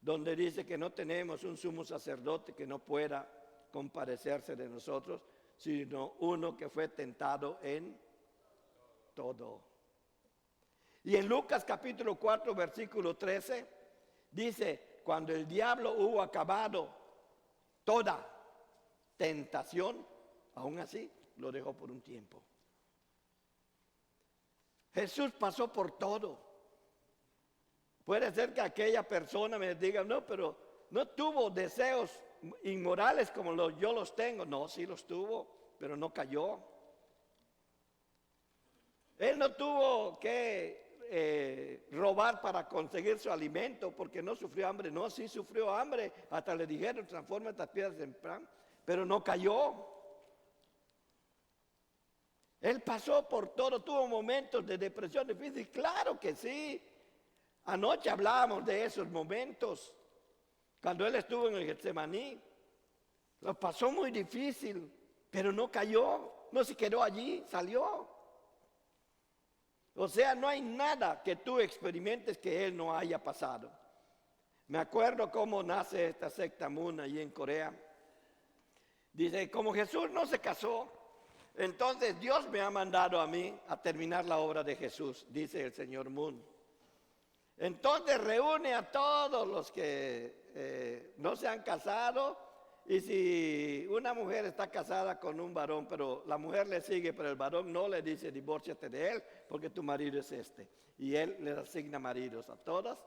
donde dice que no tenemos un sumo sacerdote que no pueda compadecerse de nosotros, sino uno que fue tentado en todo. Y en Lucas capítulo 4, versículo 13, dice, cuando el diablo hubo acabado toda tentación, aún así lo dejó por un tiempo. Jesús pasó por todo. Puede ser que aquella persona me diga, no, pero no tuvo deseos inmorales como yo los tengo. No, sí los tuvo, pero no cayó. Él no tuvo que robar para conseguir su alimento porque no sufrió hambre. No, sí sufrió hambre. Hasta le dijeron, transforma estas piedras en pan, pero no cayó. Él pasó por todo, tuvo momentos de depresión difícil, claro que sí. Anoche hablábamos de esos momentos, cuando él estuvo en el Getsemaní. Lo pasó muy difícil, pero no cayó, no se quedó allí, salió. O sea, no hay nada que tú experimentes que él no haya pasado. Me acuerdo cómo nace esta secta Moon allí en Corea. Dice, como Jesús no se casó, entonces Dios me ha mandado a mí a terminar la obra de Jesús, dice el señor Moon. Entonces reúne a todos los que no se han casado, y si una mujer está casada con un varón, pero la mujer le sigue, pero el varón no, le dice, divórciate de él, porque tu marido es este. Y él les asigna maridos a todas,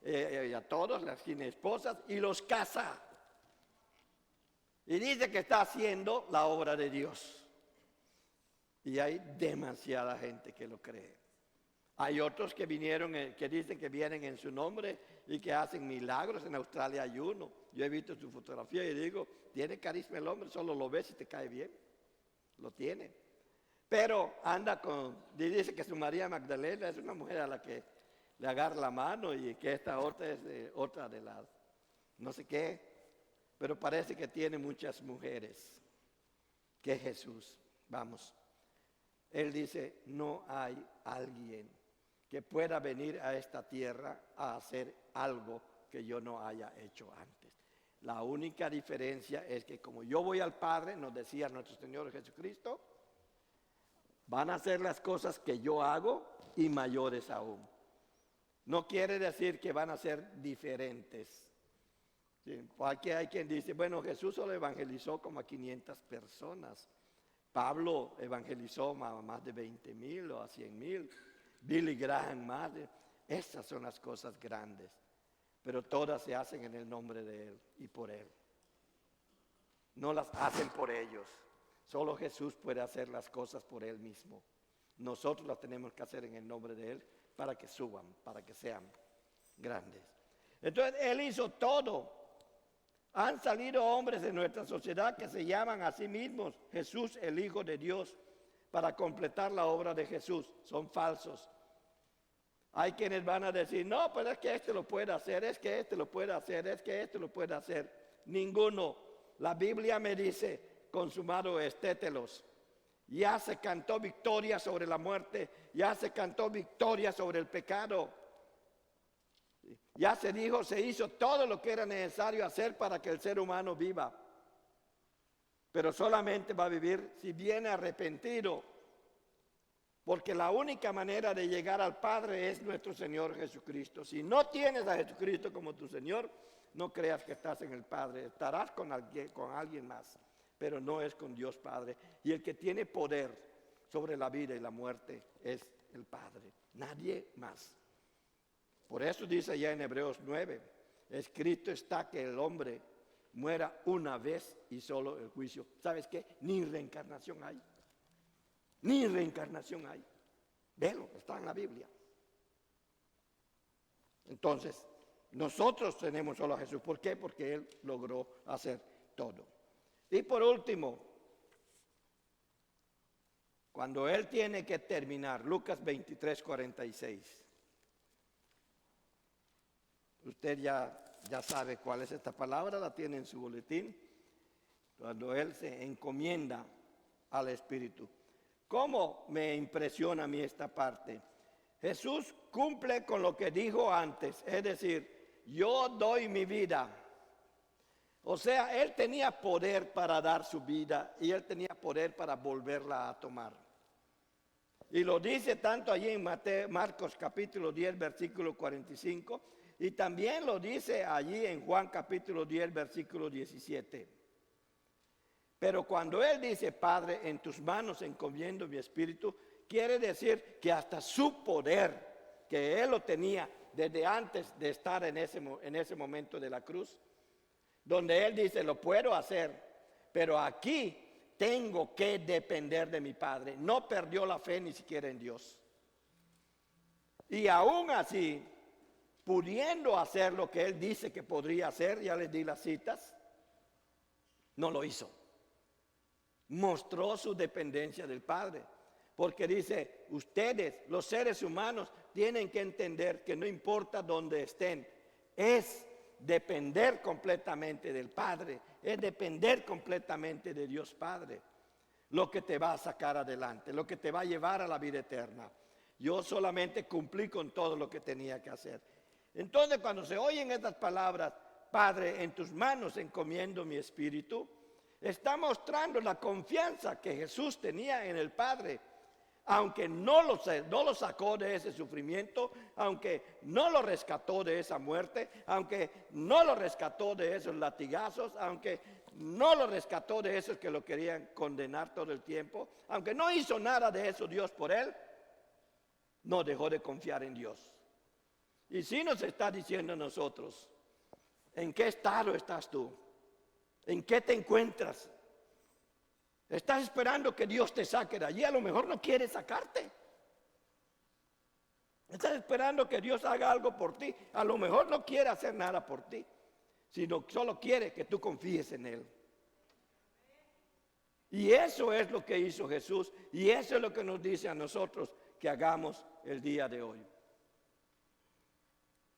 y a todos les asigna esposas y los casa. Y dice que está haciendo la obra de Dios. Y hay demasiada gente que lo cree. Hay otros que vinieron, que dicen que vienen en su nombre y que hacen milagros. En Australia hay uno. Yo he visto su fotografía y digo, tiene carisma el hombre, solo lo ves y te cae bien. Lo tiene. Pero anda dice que su María Magdalena es una mujer a la que le agarra la mano y que esta otra es otra de las, no sé qué. Pero parece que tiene muchas mujeres. Que Jesús, vamos. Él dice, no hay alguien que pueda venir a esta tierra a hacer algo que yo no haya hecho antes. La única diferencia es que como yo voy al Padre, nos decía nuestro Señor Jesucristo, van a hacer las cosas que yo hago y mayores aún. No quiere decir que van a ser diferentes. Sí, aquí hay quien dice, bueno, Jesús solo evangelizó como a 500 personas. Pablo evangelizó a más de 20,000 o a 100,000. Billy Graham más. Esas son las cosas grandes. Pero todas se hacen en el nombre de Él y por Él. No las hacen por ellos. Solo Jesús puede hacer las cosas por Él mismo. Nosotros las tenemos que hacer en el nombre de Él para que suban, para que sean grandes. Entonces Él hizo todo. Han salido hombres de nuestra sociedad que se llaman a sí mismos Jesús, el Hijo de Dios, para completar la obra de Jesús. Son falsos. Hay quienes van a decir, no, pero es que este lo puede hacer, es que este lo puede hacer, es que este lo puede hacer. Ninguno. La Biblia me dice, consumado es, tételos. Ya se cantó victoria sobre la muerte, ya se cantó victoria sobre el pecado. Ya se dijo, se hizo todo lo que era necesario hacer para que el ser humano viva. Pero solamente va a vivir si viene arrepentido. Porque la única manera de llegar al Padre es nuestro Señor Jesucristo. Si no tienes a Jesucristo como tu Señor, no creas que estás en el Padre. Estarás con alguien más, pero no es con Dios Padre. Y el que tiene poder sobre la vida y la muerte es el Padre. Nadie más. Por eso dice ya en Hebreos 9, escrito está que el hombre muera una vez y solo el juicio. ¿Sabes qué? Ni reencarnación hay. Ni reencarnación hay. Velo, está en la Biblia. Entonces, nosotros tenemos solo a Jesús. ¿Por qué? Porque Él logró hacer todo. Y por último, cuando Él tiene que terminar, Lucas 23:46. Usted ya sabe cuál es esta palabra, la tiene en su boletín. Cuando Él se encomienda al Espíritu. ¿Cómo me impresiona a mí esta parte? Jesús cumple con lo que dijo antes, es decir, yo doy mi vida. O sea, Él tenía poder para dar su vida y Él tenía poder para volverla a tomar. Y lo dice tanto allí en Marcos capítulo 10, versículo 45, y también lo dice allí en Juan capítulo 10, versículo 17. Pero cuando Él dice, Padre, en tus manos encomiendo mi espíritu, quiere decir que hasta su poder, que Él lo tenía desde antes de estar en ese momento de la cruz, donde Él dice, lo puedo hacer, pero aquí tengo que depender de mi Padre. No perdió la fe ni siquiera en Dios. Y aún así, pudiendo hacer lo que Él dice que podría hacer, ya les di las citas, no lo hizo. Mostró su dependencia del Padre. Porque dice, ustedes, los seres humanos, tienen que entender que no importa dónde estén, es depender completamente del Padre, es depender completamente de Dios Padre, lo que te va a sacar adelante, lo que te va a llevar a la vida eterna. Yo solamente cumplí con todo lo que tenía que hacer. Entonces, cuando se oyen estas palabras, Padre, en tus manos encomiendo mi espíritu, está mostrando la confianza que Jesús tenía en el Padre, aunque no lo sacó de ese sufrimiento, aunque no lo rescató de esa muerte, aunque no lo rescató de esos latigazos, aunque no lo rescató de esos que lo querían condenar todo el tiempo, aunque no hizo nada de eso Dios por él, no dejó de confiar en Dios. Y sí nos está diciendo a nosotros, ¿en qué estado estás tú? ¿En qué te encuentras? Estás esperando que Dios te saque de allí. A lo mejor no quiere sacarte. Estás esperando que Dios haga algo por ti. A lo mejor no quiere hacer nada por ti, sino solo quiere que tú confíes en Él. Y eso es lo que hizo Jesús. Y eso es lo que nos dice a nosotros que hagamos el día de hoy.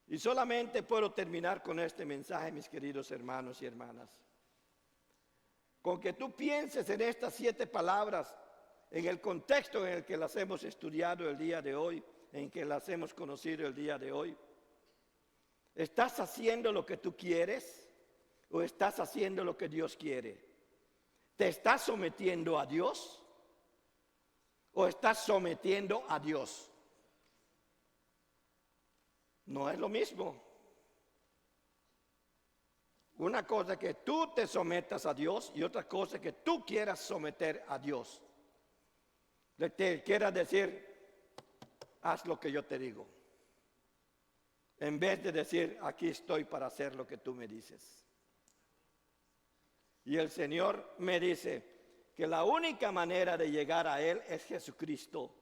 Y solamente puedo terminar con este mensaje, mis queridos hermanos y hermanas. Con que tú pienses en estas 7 palabras, en el contexto en el que las hemos estudiado el día de hoy, en que las hemos conocido el día de hoy. ¿Estás haciendo lo que tú quieres o estás haciendo lo que Dios quiere? ¿Te estás sometiendo a Dios o estás sometiendo a Dios? No es lo mismo. Una cosa es que tú te sometas a Dios y otra cosa es que tú quieras someter a Dios. Que te quieras decir, haz lo que yo te digo. En vez de decir, aquí estoy para hacer lo que tú me dices. Y el Señor me dice que la única manera de llegar a Él es Jesucristo.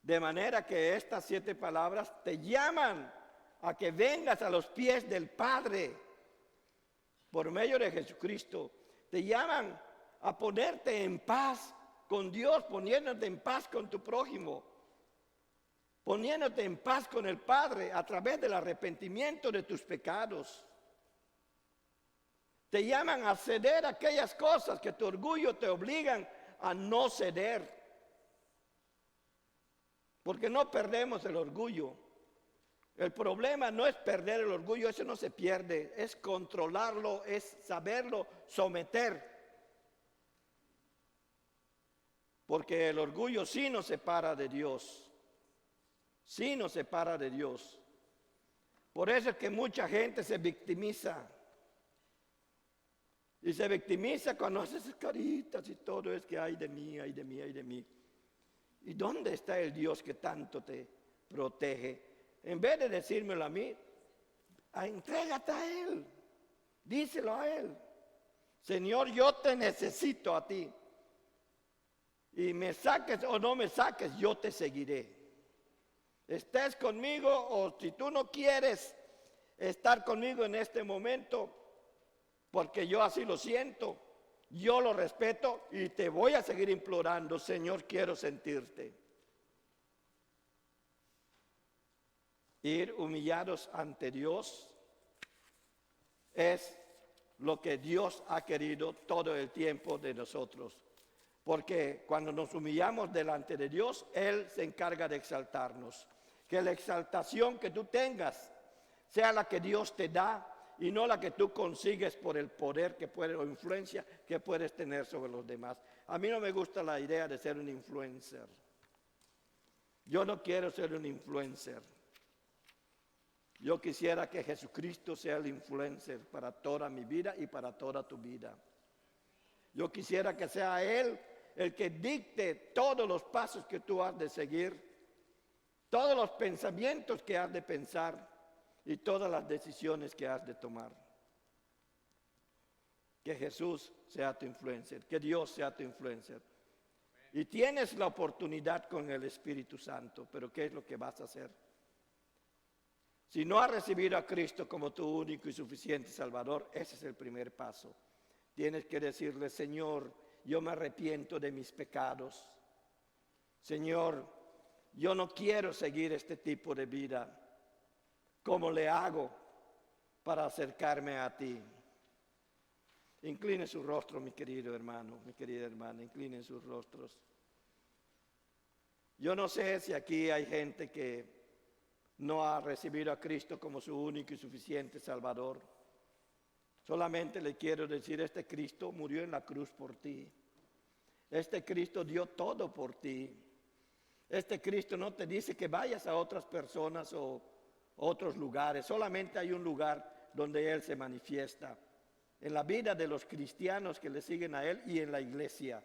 De manera que estas 7 palabras te llaman a que vengas a los pies del Padre por medio de Jesucristo. Te llaman a ponerte en paz con Dios, poniéndote en paz con tu prójimo, poniéndote en paz con el Padre a través del arrepentimiento de tus pecados. Te llaman a ceder aquellas cosas que tu orgullo te obligan a no ceder. Porque no perdemos el orgullo. El problema no es perder el orgullo, eso no se pierde, es controlarlo, es saberlo someter. Porque el orgullo sí nos separa de Dios, sí nos separa de Dios. Por eso es que mucha gente se victimiza. Y se victimiza cuando hace esas caritas y todo es que ay de mí, ay de mí, ay de mí. ¿Y dónde está el Dios que tanto te protege? En vez de decírmelo a mí, entrégate a Él, díselo a Él. Señor, yo te necesito a ti. Y me saques o no me saques, yo te seguiré. Estés conmigo o si tú no quieres estar conmigo en este momento, porque yo así lo siento, yo lo respeto y te voy a seguir implorando, Señor, quiero sentirte. Ir humillados ante Dios es lo que Dios ha querido todo el tiempo de nosotros. Porque cuando nos humillamos delante de Dios, Él se encarga de exaltarnos. Que la exaltación que tú tengas sea la que Dios te da y no la que tú consigues por el poder que puedes o influencia que puedes tener sobre los demás. A mí no me gusta la idea de ser un influencer. Yo no quiero ser un influencer. Yo quisiera que Jesucristo sea el influencer para toda mi vida y para toda tu vida. Yo quisiera que sea Él el que dicte todos los pasos que tú has de seguir, todos los pensamientos que has de pensar y todas las decisiones que has de tomar. Que Jesús sea tu influencer, que Dios sea tu influencer. Y tienes la oportunidad con el Espíritu Santo, pero ¿qué es lo que vas a hacer? Si no has recibido a Cristo como tu único y suficiente Salvador, ese es el primer paso. Tienes que decirle, Señor, yo me arrepiento de mis pecados. Señor, yo no quiero seguir este tipo de vida. ¿Cómo le hago para acercarme a ti? Incline su rostro, mi querido hermano, mi querida hermana, inclinen sus rostros. Yo no sé si aquí hay gente que no ha recibido a Cristo como su único y suficiente Salvador. Solamente le quiero decir, este Cristo murió en la cruz por ti. Este Cristo dio todo por ti. Este Cristo no te dice que vayas a otras personas o otros lugares. Solamente hay un lugar donde Él se manifiesta. En la vida de los cristianos que le siguen a Él y en la iglesia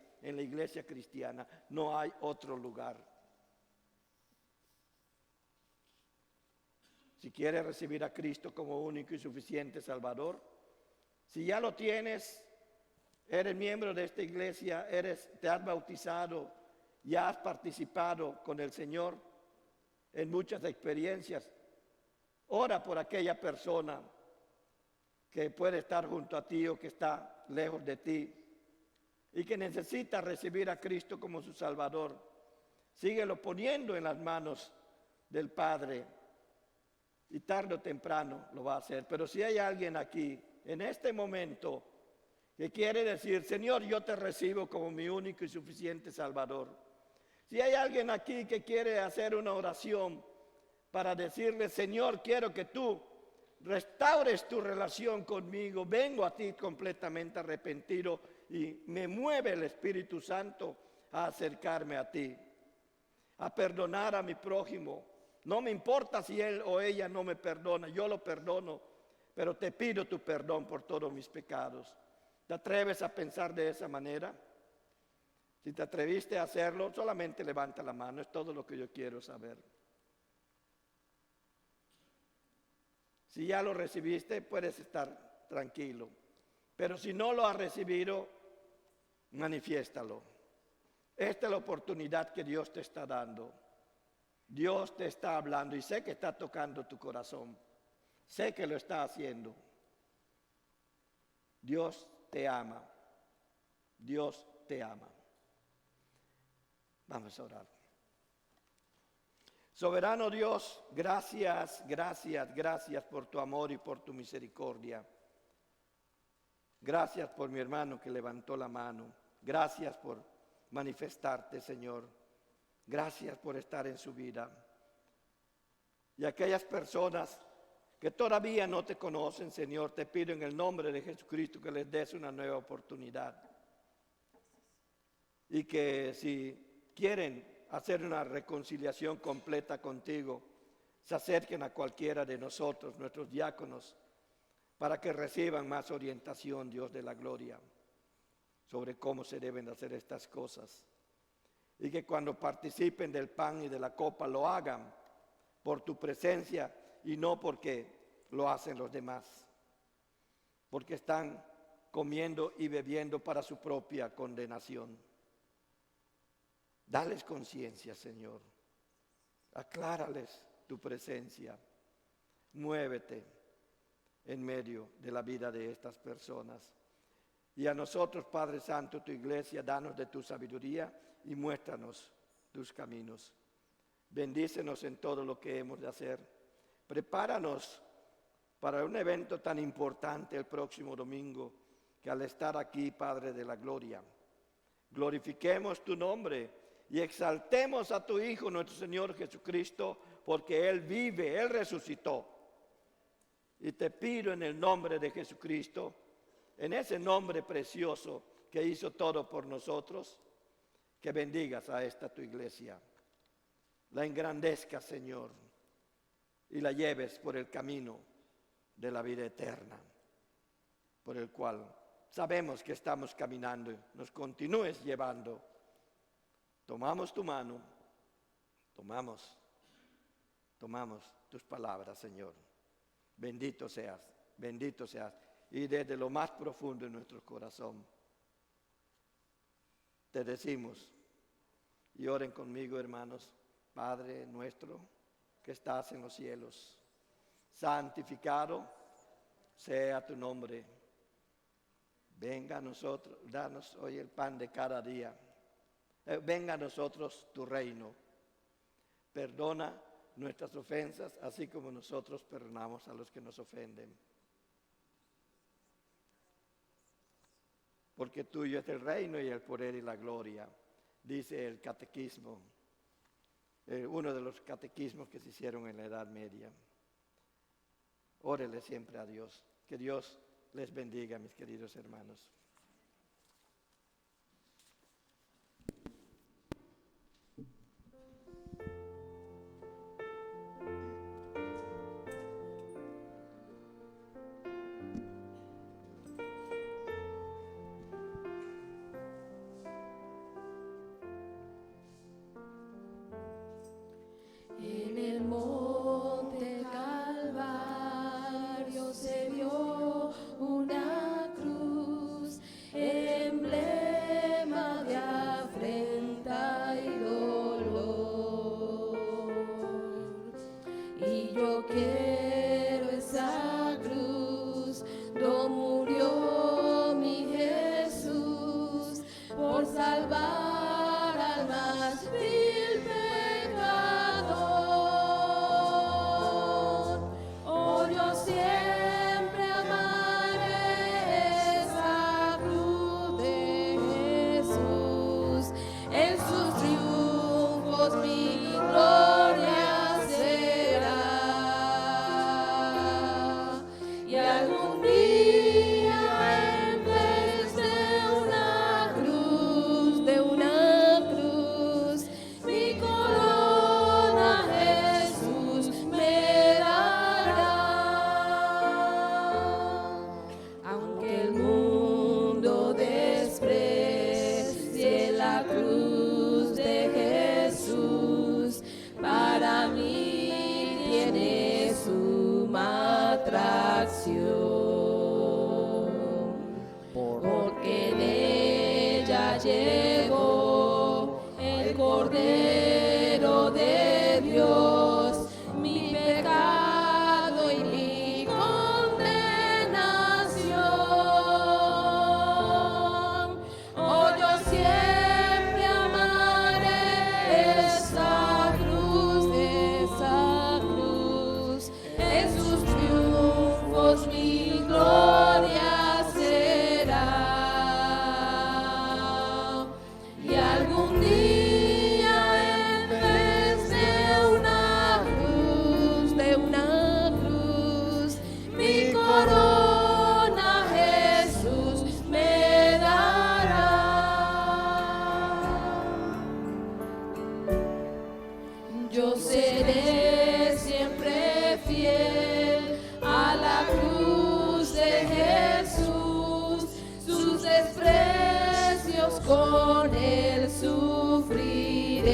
cristiana. No hay otro lugar. Si quieres recibir a Cristo como único y suficiente Salvador, si ya lo tienes, eres miembro de esta iglesia, te has bautizado, ya has participado con el Señor en muchas experiencias, ora por aquella persona que puede estar junto a ti o que está lejos de ti y que necesita recibir a Cristo como su Salvador. Síguelo poniendo en las manos del Padre. Y tarde o temprano lo va a hacer. Pero si hay alguien aquí, en este momento, que quiere decir, Señor, yo te recibo como mi único y suficiente Salvador. Si hay alguien aquí que quiere hacer una oración para decirle, Señor, quiero que tú restaures tu relación conmigo. Vengo a ti completamente arrepentido y me mueve el Espíritu Santo a acercarme a ti, a perdonar a mi prójimo. No me importa si él o ella no me perdona, yo lo perdono, pero te pido tu perdón por todos mis pecados. ¿Te atreves a pensar de esa manera? Si te atreviste a hacerlo, solamente levanta la mano, es todo lo que yo quiero saber. Si ya lo recibiste, puedes estar tranquilo. Pero si no lo has recibido, manifiéstalo. Esta es la oportunidad que Dios te está dando. Dios te está hablando y sé que está tocando tu corazón. Sé que lo está haciendo. Dios te ama. Dios te ama. Vamos a orar. Soberano Dios, gracias, gracias, gracias por tu amor y por tu misericordia. Gracias por mi hermano que levantó la mano. Gracias por manifestarte, Señor. Gracias por estar en su vida. Y aquellas personas que todavía no te conocen, Señor, te pido en el nombre de Jesucristo que les des una nueva oportunidad. Y que si quieren hacer una reconciliación completa contigo, se acerquen a cualquiera de nosotros, nuestros diáconos, para que reciban más orientación, Dios de la gloria, sobre cómo se deben hacer estas cosas. Y que cuando participen del pan y de la copa lo hagan por tu presencia y no porque lo hacen los demás, porque están comiendo y bebiendo para su propia condenación. Dales conciencia, Señor. Aclárales tu presencia. Muévete en medio de la vida de estas personas. Y a nosotros, Padre Santo, tu iglesia, danos de tu sabiduría y muéstranos tus caminos. Bendícenos en todo lo que hemos de hacer. Prepáranos para un evento tan importante el próximo domingo, que al estar aquí, Padre de la gloria, glorifiquemos tu nombre y exaltemos a tu Hijo, nuestro Señor Jesucristo, porque Él vive, Él resucitó. Y te pido en el nombre de Jesucristo, en ese nombre precioso que hizo todo por nosotros, que bendigas a esta tu iglesia. La engrandezcas, Señor, y la lleves por el camino de la vida eterna, por el cual sabemos que estamos caminando y nos continúes llevando. Tomamos tu mano, tomamos tus palabras, Señor. Bendito seas, y desde lo más profundo de nuestro corazón te decimos, y oren conmigo, hermanos: Padre nuestro que estás en los cielos, santificado sea tu nombre. Venga a nosotros, danos hoy el pan de cada día. Venga a nosotros tu reino. Perdona nuestras ofensas, así como nosotros perdonamos a los que nos ofenden. Porque tuyo es el reino y el poder y la gloria, dice el catequismo, uno de los catequismos que se hicieron en la Edad Media. Órele siempre a Dios. Que Dios les bendiga, mis queridos hermanos. En el monte Calvario se vio una cruz porque en ella llegó el Cordero de Dios, mi pecado y mi condenación. Oh, yo siempre amaré esa cruz, en sus triunfos mi gloria será. Y algún día en vez de una cruz, mi corona Jesús me dará. Yo seré siempre fiel a la cruz de Jesús, sus desprecios con él sufriré.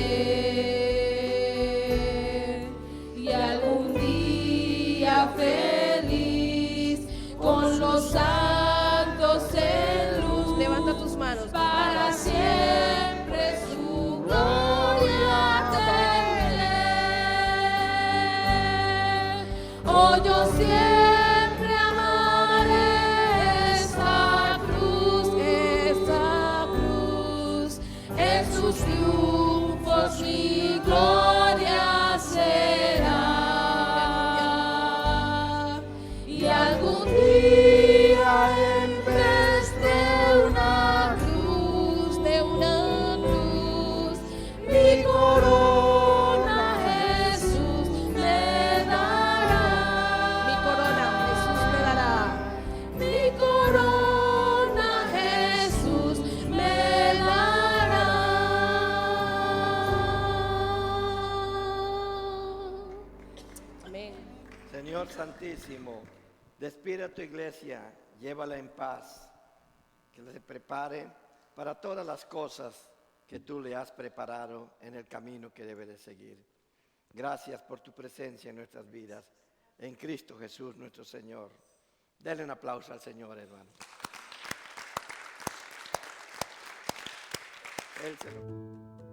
Y algún día feliz con los santos en luz, levanta tus manos, para siempre su gloria tendré. Oh, yo siempre amaré esa cruz, en sus triunfos mi gloria será. Y algún día en vez de una cruz, mi corona Jesús me dará. Mi corona Jesús me dará. Mi corona Jesús me dará. Amén. Señor Santísimo, despide a tu iglesia, llévala en paz, que se prepare para todas las cosas que tú le has preparado en el camino que debe de seguir. Gracias por tu presencia en nuestras vidas, en Cristo Jesús nuestro Señor. Denle un aplauso al Señor, hermano. Él se lo...